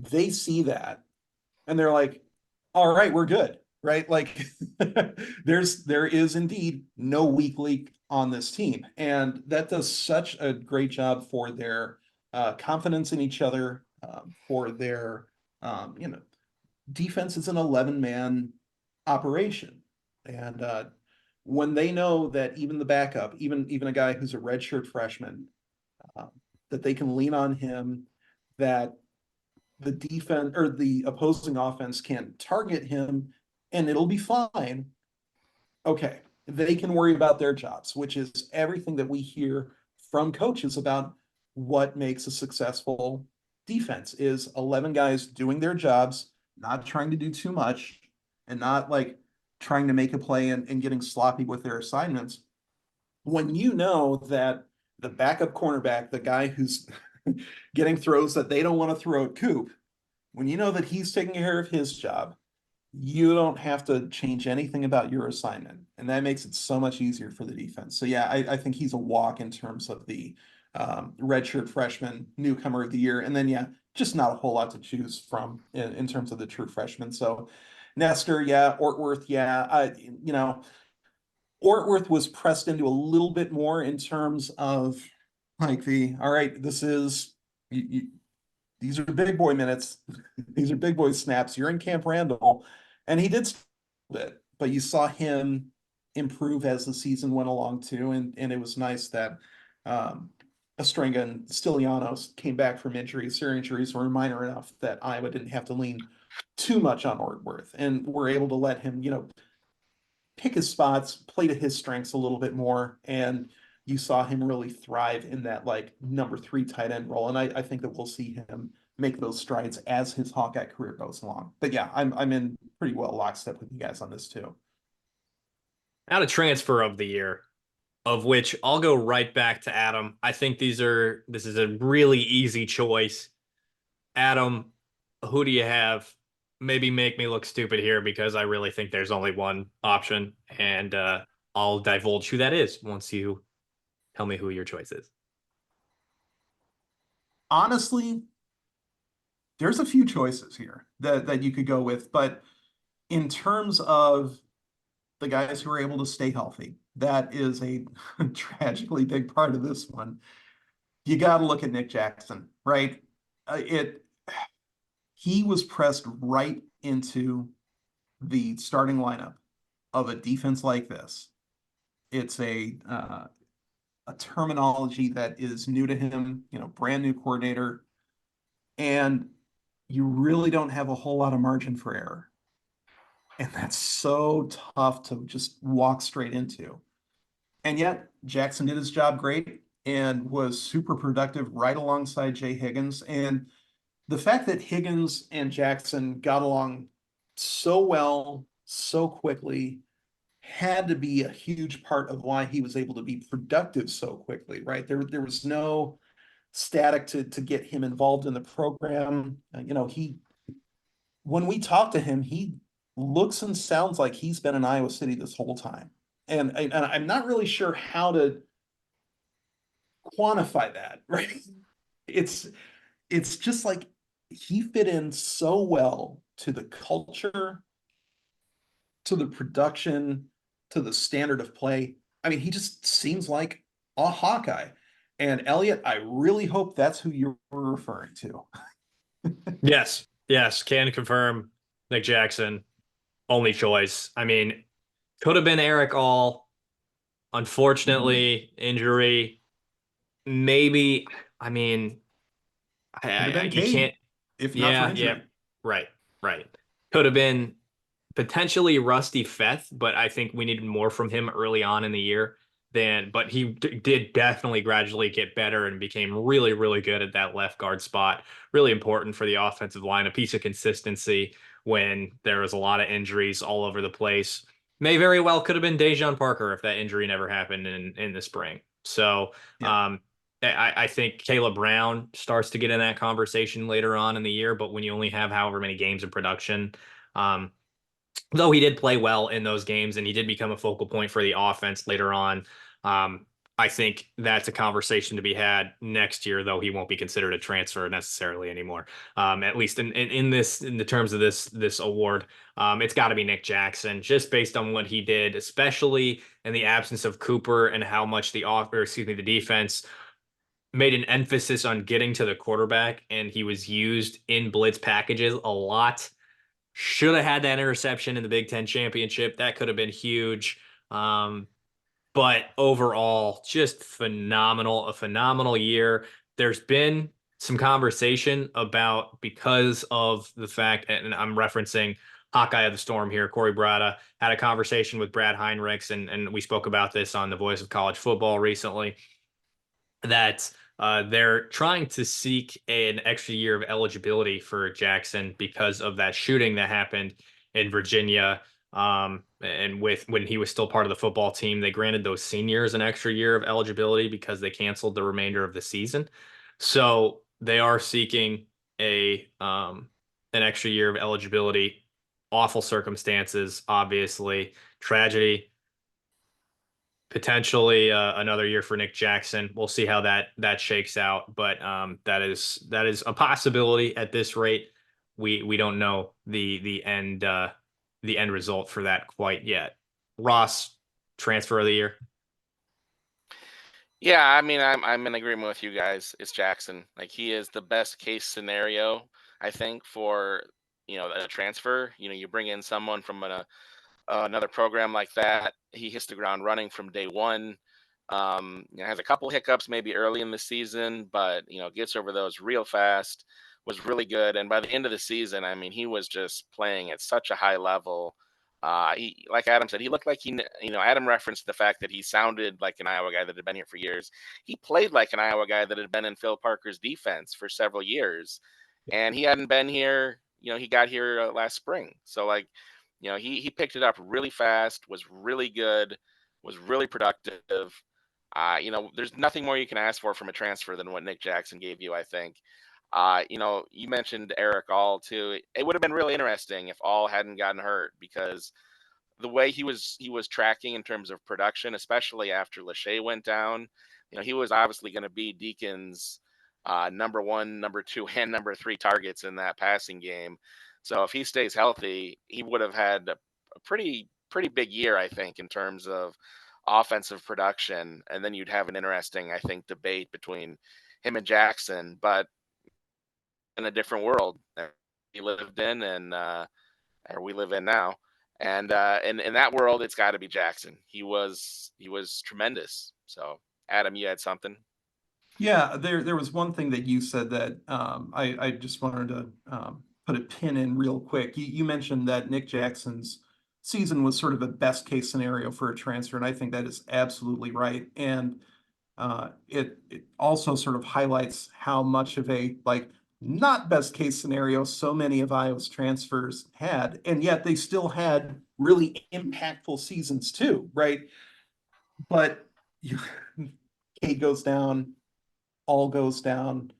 they see that and they're like, all right, we're good, right? Like there is indeed no weak link on this team. And that does such a great job for their confidence in each other, for their, defense is an 11-man operation. And when they know that even the backup, even a guy who's a redshirt freshman, that they can lean on him, that the defense or the opposing offense can target him and it'll be fine. Okay, they can worry about their jobs, which is everything that we hear from coaches about what makes a successful defense is 11 guys doing their jobs, not trying to do too much and not like trying to make a play and getting sloppy with their assignments. When you know that the backup cornerback, the guy who's getting throws that they don't want to throw at Coop, when you know that he's taking care of his job, you don't have to change anything about your assignment. And that makes it so much easier for the defense. So yeah, I think he's a walk in terms of the redshirt freshman newcomer of the year. And then, yeah, just not a whole lot to choose from in terms of the true freshmen. So Nestor, yeah, Ortworth, yeah. Ortworth was pressed into a little bit more in terms of like all right, this is, these are big boy minutes. These are big boy snaps. You're in Camp Randall. And he did a bit, but you saw him improve as the season went along too. And it was nice that Estringa and Stylianos came back from injuries. Their injuries were minor enough that Iowa didn't have to lean too much on Ortworth and were able to let him, pick his spots, play to his strengths a little bit more. And you saw him really thrive in that like number 3 tight end role. And I think that we'll see him make those strides as his Hawkeye career goes along. But yeah, I'm in pretty well lockstep with you guys on this too. Out of transfer of the year, of which I'll go right back to Adam. I think this is a really easy choice. Adam, who do you have? Maybe make me look stupid here because I really think there's only one option, and I'll divulge who that is once you tell me who your choice is. Honestly, there's a few choices here that you could go with, but in terms of the guys who are able to stay healthy, that is a tragically big part of this one. You got to look at Nick Jackson, right? he was pressed right into the starting lineup of a defense like this. It's a terminology that is new to him, brand new coordinator, and you really don't have a whole lot of margin for error. And that's so tough to just walk straight into. And yet, Jackson did his job great and was super productive right alongside Jay Higgins. And the fact that Higgins and Jackson got along so well, so quickly, had to be a huge part of why he was able to be productive so quickly, right? There was no static to get him involved in the program. When we talk to him, he looks and sounds like he's been in Iowa City this whole time. And I'm not really sure how to quantify that, right? It's it's just like he fit in so well to the culture, to the production, to the standard of play. I mean, he just seems like a Hawkeye. And Eliot, I really hope that's who you're referring to. Yes, yes, can confirm Nick Jackson, only choice. I mean, could have been Eric All. Unfortunately, injury. Maybe, I mean, Could have been you Cade, can't. if not for Yeah, yeah, injury. right, right. Could have been potentially Rusty Feth, but I think we needed more from him early on in the year but he did definitely gradually get better and became really, really good at that left guard spot. Really important for the offensive line, a piece of consistency when there was a lot of injuries all over the place. May very well could have been Dejon Parker if that injury never happened in the spring. So Yeah. I think Caleb Brown starts to get in that conversation later on in the year, but when you only have however many games of production, um, though he did play well in those games and he did become a focal point for the offense later on. Um, I think that's a conversation to be had next year, though he won't be considered a transfer necessarily anymore. At least in the terms of this award, it's got to be Nick Jackson, just based on what he did, especially in the absence of Cooper and how much the defense made an emphasis on getting to the quarterback, and he was used in blitz packages a lot. Should have had that interception in the Big Ten championship. That could have been huge. Um, but overall, just phenomenal, a phenomenal year. There's been some conversation about because of the fact, and I'm referencing Hawkeye of the Storm here, Corey Brada, had a conversation with Brad Heinrichs, and we spoke about this on the Voice of College Football recently, that they're trying to seek an extra year of eligibility for Jackson because of that shooting that happened in Virginia. And when he was still part of the football team, they granted those seniors an extra year of eligibility because they canceled the remainder of the season. So they are seeking an extra year of eligibility. Awful circumstances, obviously, tragedy, potentially another year for Nick Jackson. We'll see how that shakes out, but that is a possibility at this rate. We don't know the end result for that quite yet. Ross, transfer of the year. Yeah, I mean, I'm in agreement with you guys. It's Jackson. Like he is the best case scenario, I think, for a transfer. You bring in someone from another program like that. He hits the ground running from day one. Has a couple hiccups maybe early in the season, but gets over those real fast. Was really good, and by the end of the season, I mean, he was just playing at such a high level. He, like Adam said, he looked like Adam referenced the fact that he sounded like an Iowa guy that had been here for years. He played like an Iowa guy that had been in Phil Parker's defense for several years, and he hadn't been here. He got here last spring, so like, he picked it up really fast. Was really good. Was really productive. There's nothing more you can ask for from a transfer than what Nick Jackson gave you, I think. You mentioned Eric All too. It would have been really interesting if All hadn't gotten hurt because the way he was tracking in terms of production, especially after Lachey went down, he was obviously going to be Deacon's number one, number two, and number three targets in that passing game. So if he stays healthy, he would have had a pretty big year, I think, in terms of offensive production. And then you'd have an interesting, I think, debate between him and Jackson. But in a different world, lived in, and or we live in now. And in that world, it's got to be Jackson. He was tremendous. So, Adam, you had something? Yeah, there was one thing that you said that I just wanted to put a pin in real quick. You mentioned that Nick Jackson's season was sort of a best case scenario for a transfer, and I think that is absolutely right. And it also sort of highlights how much of a like not best case scenario so many of Iowa's transfers had, and yet they still had really impactful seasons too, right? But you, Kate goes down, all goes down.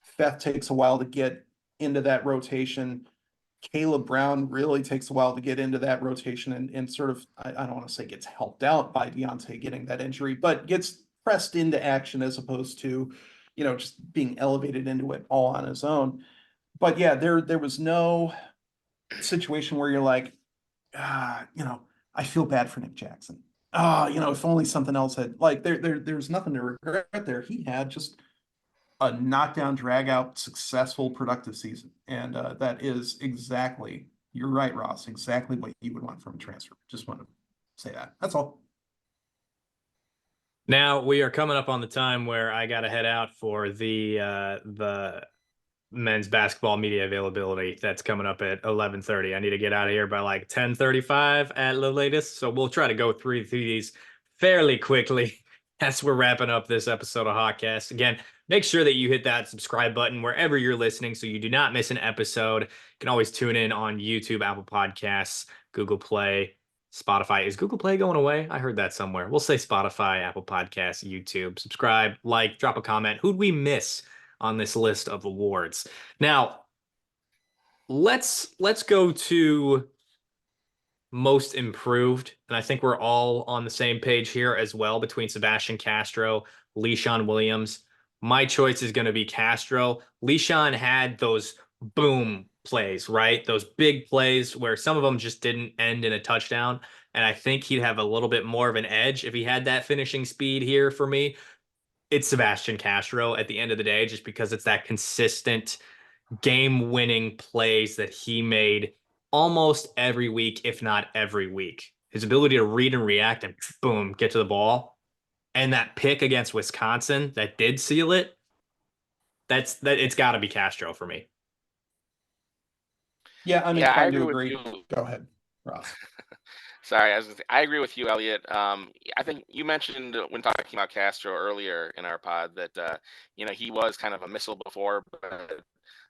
Feth takes a while to get into that rotation. Caleb Brown really takes a while to get into that rotation and sort of, I don't want to say gets helped out by Deontay getting that injury, but gets pressed into action as opposed to, just being elevated into it all on his own. But yeah, there was no situation where you're like, I feel bad for Nick Jackson. If only something else had like there's nothing to regret there. He had just a knockdown, drag out, successful, productive season. And that is exactly, you're right, Ross, exactly what you would want from a transfer. Just want to say that. That's all. Now we are coming up on the time where I got to head out for the men's basketball media availability that's coming up at 11:30. I need to get out of here by like 10:35 at the latest. So we'll try to go through these fairly quickly as we're wrapping up this episode of Hotcast. Again, make sure that you hit that subscribe button wherever you're listening so you do not miss an episode. You can always tune in on YouTube, Apple Podcasts, Google Play, Spotify. Is Google Play going away? I heard that somewhere. We'll say Spotify, Apple Podcasts, YouTube. Subscribe, like, drop a comment. Who'd we miss on this list of awards? Now, let's go to most improved, and I think we're all on the same page here as well between Sebastian Castro, Le'Shawn Williams. My choice is going to be Castro. Le'Shawn had those boom plays, right? Those big plays where some of them just didn't end in a touchdown. And I think he'd have a little bit more of an edge if he had that finishing speed here for me. It's Sebastian Castro at the end of the day, just because it's that consistent game-winning plays that he made almost every week, if not every week. His ability to read and react and boom, get to the ball. And that pick against Wisconsin that did seal it, it's got to be Castro for me. Yeah, I'm Yeah, I inclined to agree with agree. you. Go ahead, Ross. Sorry, I agree with you, Elliot. I think you mentioned when talking about Castro earlier in our pod that he was kind of a missile before, but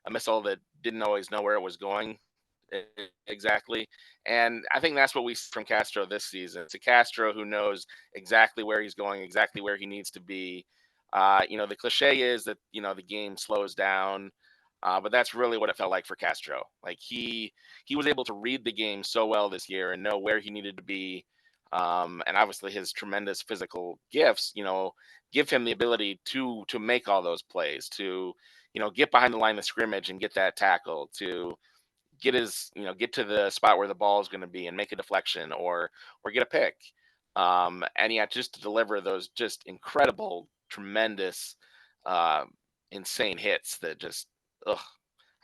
a missile that didn't always know where it was going exactly. And I think that's what we see from Castro this season. It's a Castro who knows exactly where he's going, exactly where he needs to be. The cliche is that the game slows down, but that's really what it felt like for Castro. Like he was able to read the game so well this year and know where he needed to be. And obviously his tremendous physical gifts, give him the ability to make all those plays, to get behind the line of scrimmage and get that tackle, to get to the spot where the ball is going to be and make a deflection or get a pick. And yeah, just to deliver those just incredible, tremendous, uh, insane hits that just, ugh,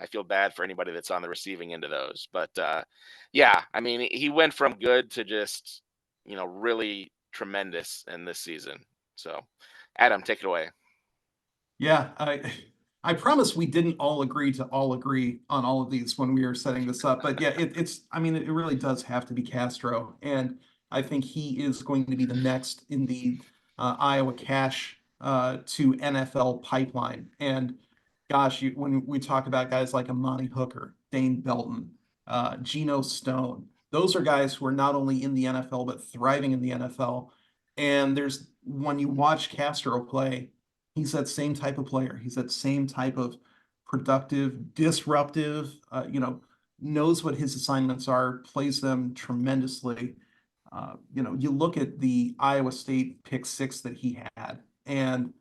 I feel bad for anybody that's on the receiving end of those. But yeah, I mean, he went from good to just, really tremendous in this season. So, Adam, take it away. Yeah, I promise we didn't all agree to all agree on all of these when we were setting this up. But yeah, it really does have to be Castro. And I think he is going to be the next in the Iowa Cash to NFL pipeline. And gosh, when we talk about guys like Amani Hooker, Dane Belton, Geno Stone, those are guys who are not only in the NFL, but thriving in the NFL. And when you watch Castro play, he's that same type of player. He's that same type of productive, disruptive, knows what his assignments are, plays them tremendously. You look at the Iowa State pick six that he had, and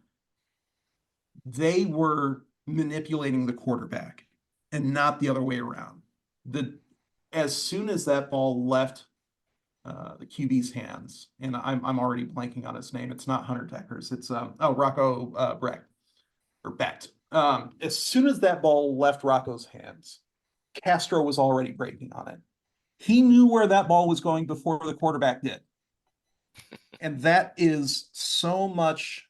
they were manipulating the quarterback and not the other way around. As soon as that ball left the QB's hands, and I'm already blanking on his name. It's not Hunter Deckers. It's Rocco Brecht or Becht. As soon as that ball left Rocco's hands, Castro was already breaking on it. He knew where that ball was going before the quarterback did. And that is so much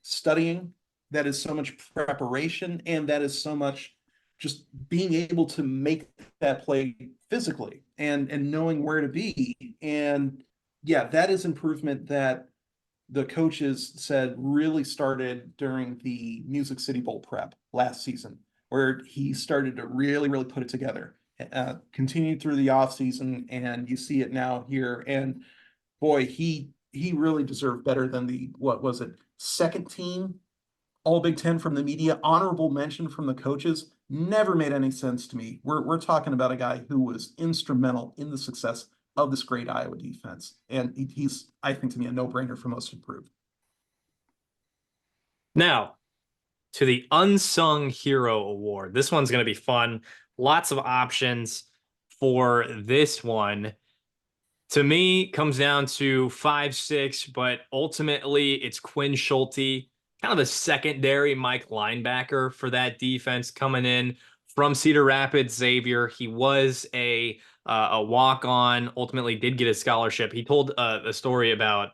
studying, that is so much preparation, and that is so much just being able to make that play physically and knowing where to be. And yeah, that is improvement that the coaches said really started during the Music City Bowl prep last season, where he started to really put it together. Continued through the offseason, and you see it now here. And boy, he really deserved better than the, what was it, second team All Big Ten from the media, honorable mention from the coaches. Never made any sense to me. We're talking about a guy who was instrumental in the success of this great Iowa defense, and he's, I think, to me, a no-brainer for most improved. Now, to the Unsung Hero Award. This one's going to be fun. Lots of options for this one. To me, comes down to 5'6", but ultimately it's Quinn Schulte, kind of a secondary Mike linebacker for that defense coming in from Cedar Rapids. Xavier, he was a walk-on, ultimately did get a scholarship. He told a story about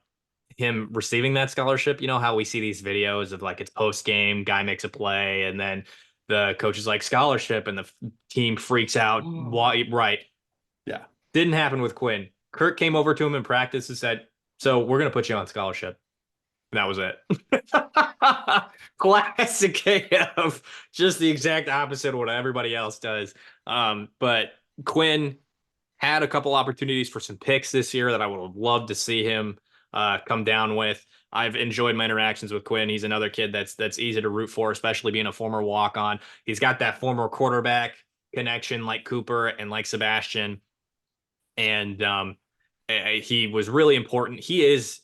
him receiving that scholarship. You know how we see these videos of like it's post game, guy makes a play, and then the coach is like scholarship, and the team freaks out. Why? Right. Yeah. Didn't happen with Quinn. Kirk came over to him in practice and said, "So we're gonna put you on scholarship." And that was it. Classic AF, just the exact opposite of what everybody else does. But Quinn had a couple opportunities for some picks this year that I would have loved to see him come down with. I've enjoyed my interactions with Quinn. He's another kid that's easy to root for, especially being a former walk-on. He's got that former quarterback connection like Cooper and like Sebastian. And he was really important. He is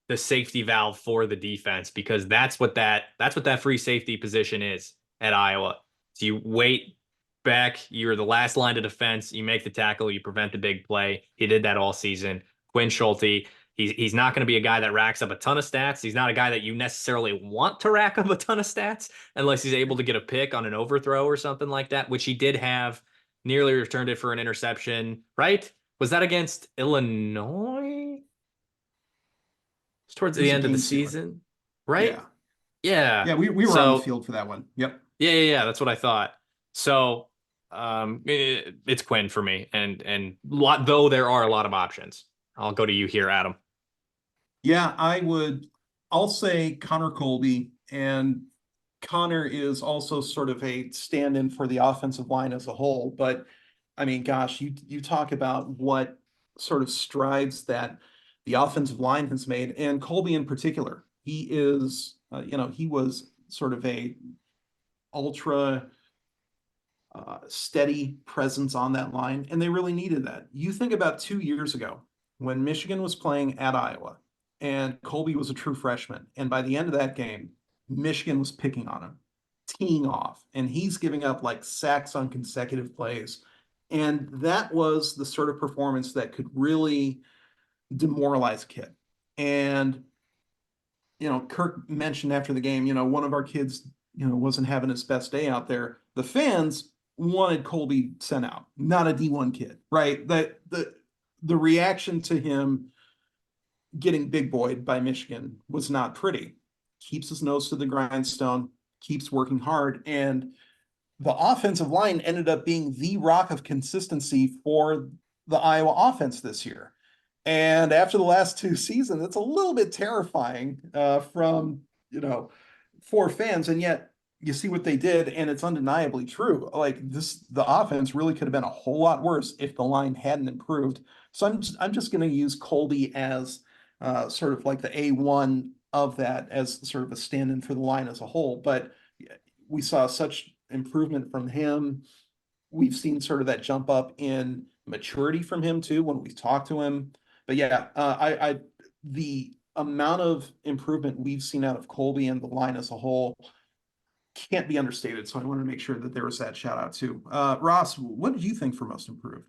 the safety valve for the defense because that's what that free safety position is at Iowa. So you wait back, you're the last line of defense, you make the tackle, you prevent the big play. He did that all season. Quinn Schulte, he's not going to be a guy that racks up a ton of stats. He's not a guy that you necessarily want to rack up a ton of stats unless he's able to get a pick on an overthrow or something like that, which he did have. Nearly returned it for an interception, right? Was that against Illinois? It's towards the end of the season, right? Yeah. Yeah. We were on the field for that one. Yep. Yeah. That's what I thought. So it's Quinn for me, and though there are a lot of options. I'll go to you here, Adam. Yeah, I'll say Connor Colby, and Connor is also sort of a stand-in for the offensive line as a whole. But I mean, gosh, you talk about what sort of strides that the offensive line has made, and Colby in particular. He is, he was sort of a ultra steady presence on that line, and they really needed that. You think about 2 years ago when Michigan was playing at Iowa, and Colby was a true freshman, and by the end of that game, Michigan was picking on him, teeing off, and he's giving up like sacks on consecutive plays. And that was the sort of performance that could really demoralize a kid. And Kirk mentioned after the game, one of our kids, wasn't having his best day out there. The fans wanted Colby sent out, not a D1 kid, right? That the reaction to him getting big boyed by Michigan was not pretty. Keeps his nose to the grindstone, keeps working hard, and the offensive line ended up being the rock of consistency for the Iowa offense this year. And after the last two seasons, it's a little bit terrifying for fans. And yet you see what they did, and it's undeniably true. Like the offense really could have been a whole lot worse if the line hadn't improved. So I'm just going to use Colby as sort of like the A1 of that, as sort of a stand-in for the line as a whole. But we saw such improvement from him. We've seen sort of that jump up in maturity from him too when we talk to him. But yeah, the amount of improvement we've seen out of Colby and the line as a whole can't be understated. So I want to make sure that there was that shout out too. Ross, what did you think for most improved?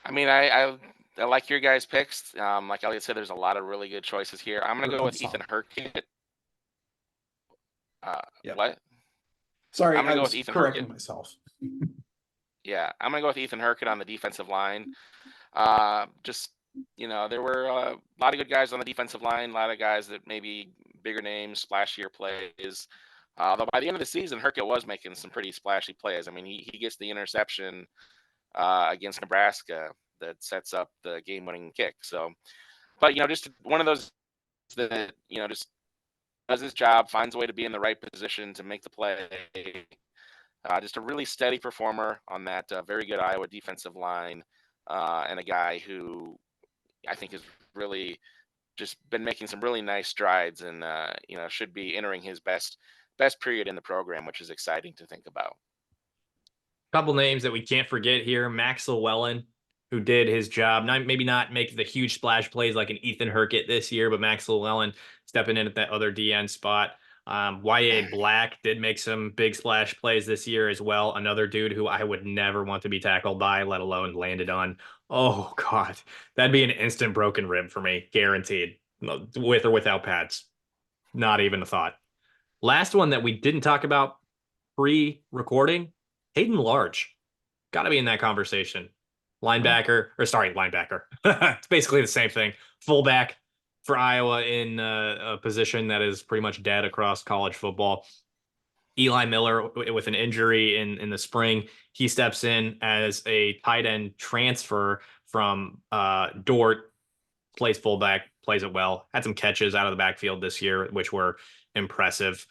I mean, I like your guys' picks. Like Eliot said, there's a lot of really good choices here. I'm going to go with Ethan Hurkett. Yeah. What? Sorry, I'm going to I go was with Ethan correcting Hurkett. myself. Yeah, I'm gonna go with Ethan Hurkett on the defensive line. Just there were a lot of good guys on the defensive line, a lot of guys that maybe bigger names, splashier plays. Although by the end of the season, Hurkett was making some pretty splashy plays. I mean, he gets the interception against Nebraska that sets up the game-winning kick. So, but just one of those that just does his job, finds a way to be in the right position to make the play. Just a really steady performer on that very good Iowa defensive line, and a guy who I think has really just been making some really nice strides, and should be entering his best period in the program, which is exciting to think about. Couple names that we can't forget here: Max Llewellyn, who did his job. Maybe not make the huge splash plays like an Ethan Hurkett this year, but Max Llewellyn stepping in at that other DN spot. YA Black did make some big splash plays this year as well. Another dude who I would never want to be tackled by, let alone landed on. Oh God, that'd be an instant broken rib for me, guaranteed, with or without pads. Not even a thought. Last one that we didn't talk about pre-recording: Hayden Large. Got to be in that conversation. Linebacker. It's basically the same thing. Fullback for Iowa in a position that is pretty much dead across college football. Eli Miller with an injury in the spring. He steps in as a tight end transfer from Dort, plays fullback, plays it well. Had some catches out of the backfield this year, which were impressive.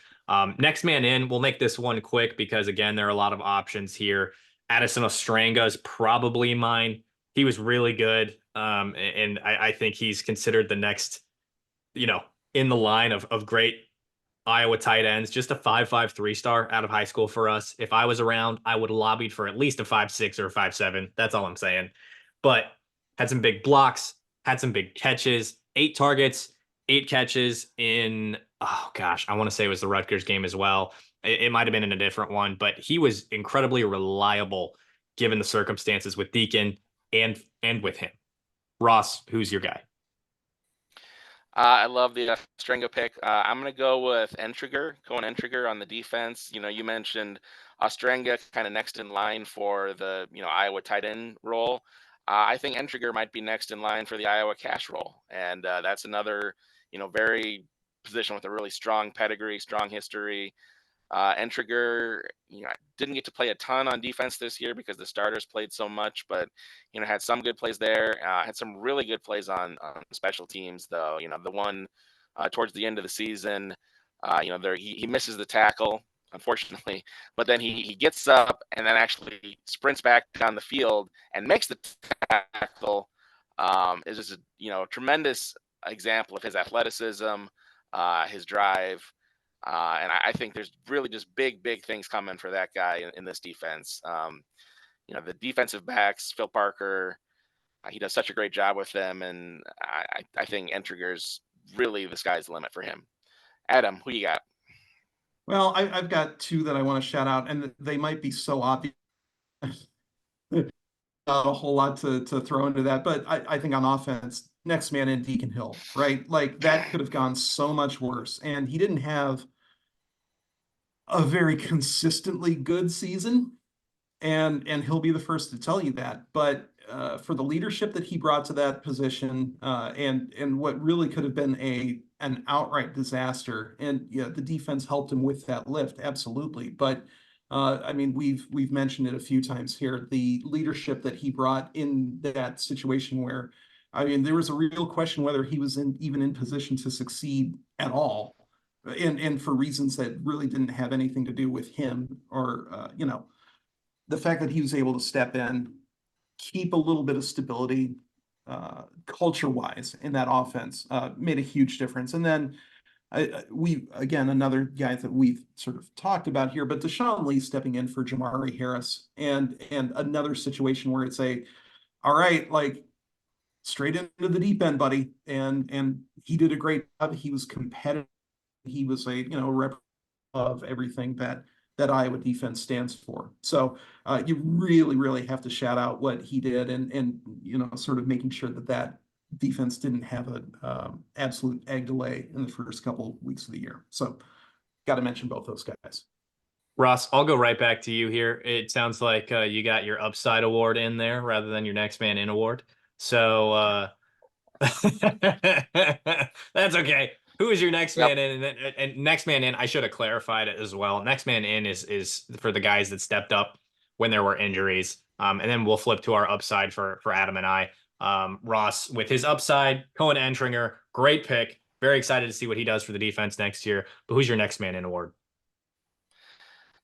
Next man in, we'll make this one quick because, again, there are a lot of options here. Addison Ostranga is probably mine. He was really good. And I think he's considered the next, in the line of great Iowa tight ends. Just a 5.5 3-star out of high school for us. If I was around, I would have lobbied for at least a 5.6 or a 5.7. That's all I'm saying. But had some big blocks, had some big catches, 8 targets, 8 catches in, oh gosh, I want to say it was the Rutgers game as well. It might have been in a different one, but he was incredibly reliable given the circumstances with Deacon and with him. Ross, who's your guy? I love the Stringa pick. I'm going to go with Cohen Entriger on the defense. You mentioned Ostrenga kind of next in line for the Iowa tight end role. I think Entriger might be next in line for the Iowa cash role, and that's another very position with a really strong pedigree, strong history. Entriger, didn't get to play a ton on defense this year because the starters played so much, but had some good plays there. Had some really good plays on special teams, though. The one towards the end of the season, there he misses the tackle, unfortunately, but then he gets up and then actually sprints back down the field and makes the tackle. Is just a tremendous example of his athleticism, his drive. And I think there's really just big things coming for that guy in this defense. The defensive backs, Phil Parker, he does such a great job with them, and I think Entriger's really the sky's the limit for him. Adam, who you got? Well, I've got 2 that I want to shout out, and they might be so obvious. Not a whole lot to throw into that, but I think on offense, next man in, Deacon Hill, right? Like that could have gone so much worse, and he didn't have a very consistently good season, and he'll be the first to tell you that. But for the leadership that he brought to that position, and what really could have been an outright disaster, and the defense helped him with that lift, absolutely. But I mean, we've mentioned it a few times here, the leadership that he brought in that situation where, I mean, there was a real question whether he was even in position to succeed at all, and for reasons that really didn't have anything to do with him or the fact that he was able to step in, keep a little bit of stability, culture-wise in that offense, made a huge difference. And then again, another guy that we've sort of talked about here, but Deshaun Lee stepping in for Jamari Harris, and another situation where it's all right, like straight into the deep end, buddy. And he did a great job. He was competitive. He was a rep of everything that Iowa defense stands for. So you really have to shout out what he did, and sort of making sure that defense didn't have an absolute egg delay in the first couple weeks of the year. So got to mention both those guys. Ross, I'll go right back to you here. It sounds like you got your upside award in there rather than your next man in award. So that's okay. Who is your next Yep. man in? And next man in, I should have clarified it as well. Next man in is for the guys that stepped up when there were injuries. And then we'll flip to our upside for Adam and I. Ross with his upside, Cohen Entringer, great pick. Very excited to see what he does for the defense next year. But who's your next man in award?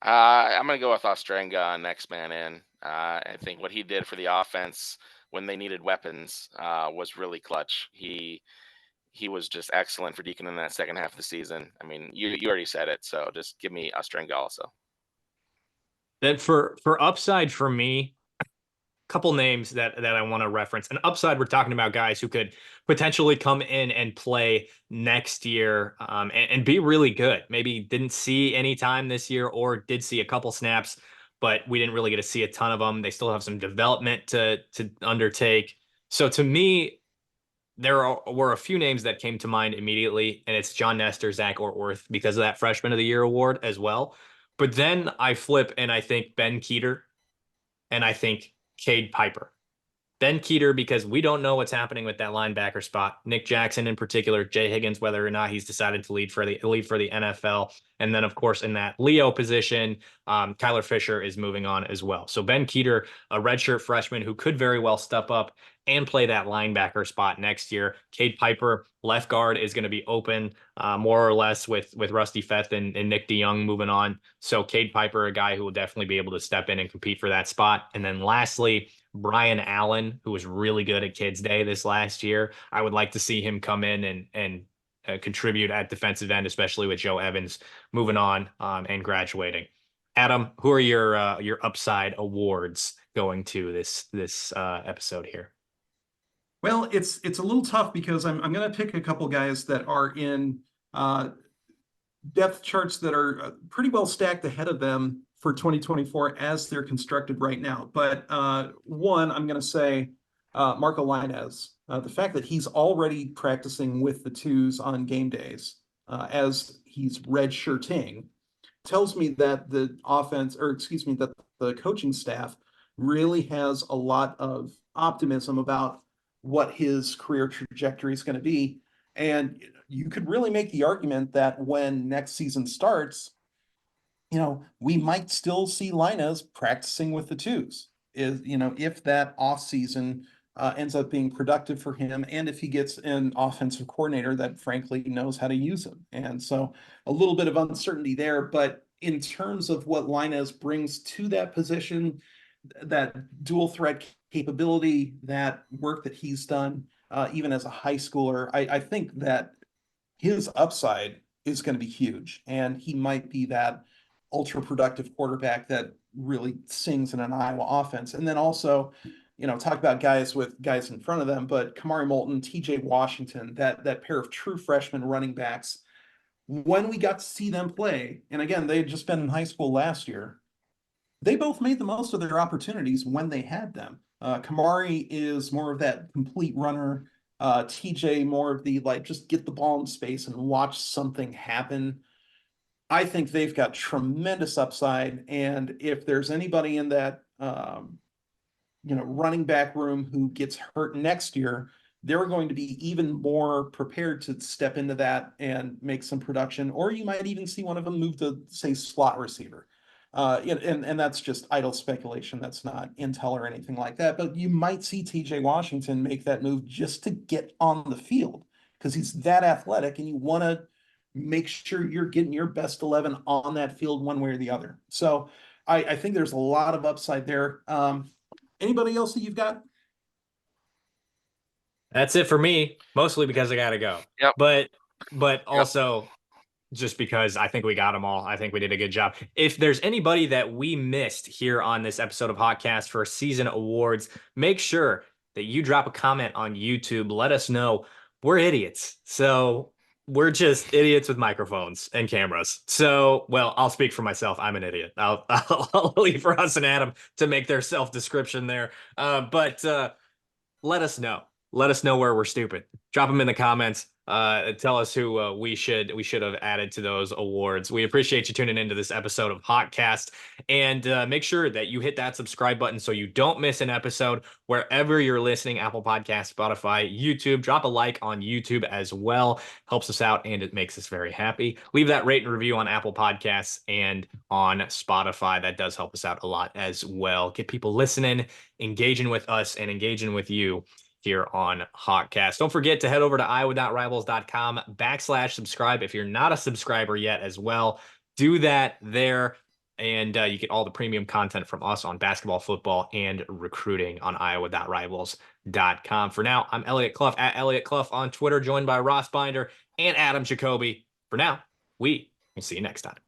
I'm going to go with Ostrenga on next man in. I think what he did for the offense when they needed weapons was really clutch. He was just excellent for Deacon in that second half of the season. I mean, you already said it, so just give me Ostrenga also. Then for upside for me, couple names that I want to reference. An upside, we're talking about guys who could potentially come in and play next year and be really good. Maybe didn't see any time this year or did see a couple snaps, but we didn't really get to see a ton of them. They still have some development to undertake. So to me, were a few names that came to mind immediately, and it's John Nestor, Zach Ortworth, because of that Freshman of the Year award as well. But then I flip and I think Ben Keeter and I think Cade Piper. Ben Keeter, because we don't know what's happening with that linebacker spot. Nick Jackson in particular, Jay Higgins, whether or not he's decided to lead for the NFL. And then, of course, in that Leo position, Kyler Fisher is moving on as well. So Ben Keeter, a redshirt freshman who could very well step up and play that linebacker spot next year. Cade Piper, left guard, is going to be open more or less with Rusty Feth and Nick DeYoung moving on. So Cade Piper, a guy who will definitely be able to step in and compete for that spot. And then lastly, Brian Allen, who was really good at Kids Day this last year. I would like to see him come in and contribute at defensive end, especially with Joe Evans moving on and graduating. Adam, who are your upside awards going to this episode here? Well, it's a little tough because I'm going to pick a couple guys that are in depth charts that are pretty well stacked ahead of them for 2024 as they're constructed right now. But one, I'm going to say Marco Lainez. The fact that he's already practicing with the twos on game days as he's redshirting tells me that the offense, or excuse me, that the coaching staff really has a lot of optimism about what his career trajectory is going to be. And you could really make the argument that when next season starts, we might still see Linus practicing with the twos. If that off season ends up being productive for him, and if he gets an offensive coordinator that frankly knows how to use him. And so a little bit of uncertainty there, but in terms of what Linus brings to that position, that dual threat capability, that work that he's done, even as a high schooler, I think that his upside is going to be huge, and he might be that ultra productive quarterback that really sings in an Iowa offense. And then also, talk about guys with guys in front of them, but Kamari Moulton, TJ Washington, that pair of true freshman running backs, when we got to see them play, and again, they had just been in high school last year, they both made the most of their opportunities when they had them. Kamari is more of that complete runner. TJ more of the just get the ball in space and watch something happen. I think they've got tremendous upside, and if there's anybody in that running back room who gets hurt next year, they're going to be even more prepared to step into that and make some production. Or you might even see one of them move to, say, slot receiver. And that's just idle speculation. That's not intel or anything like that. But you might see TJ Washington make that move just to get on the field because he's that athletic, and you want to make sure you're getting your best 11 on that field one way or the other. So I think there's a lot of upside there. Anybody else that you've got? That's it for me, mostly because I got to go. Yep. But also just because I think we got them all. I think we did a good job. If there's anybody that we missed here on this episode of Hotcast for season awards, make sure that you drop a comment on YouTube. Let us know. We're idiots. So we're just idiots with microphones and cameras. So, well, I'll speak for myself. I'm an idiot. I'll leave for Russ and Adam to make their self-description there. But let us know. Let us know where we're stupid. Drop them in the comments. tell us who we should have added to those awards. We appreciate you tuning into this episode of Hotcast, and make sure that you hit that subscribe button so you don't miss an episode wherever you're listening. Apple Podcasts, Spotify, YouTube. Drop a like on YouTube as well. Helps us out and it makes us very happy. Leave that rate and review on Apple Podcasts and on Spotify. That does help us out a lot as well. Get people listening, engaging with us, and engaging with you here on Hotcast. Don't forget to head over to iowa.rivals.com/subscribe if you're not a subscriber yet as well. Do that there. And you get all the premium content from us on basketball, football, and recruiting on iowa.rivals.com. For now, I'm Eliot Clough at Eliot Clough on Twitter, joined by Ross Binder and Adam Jacoby. For now, we will see you next time.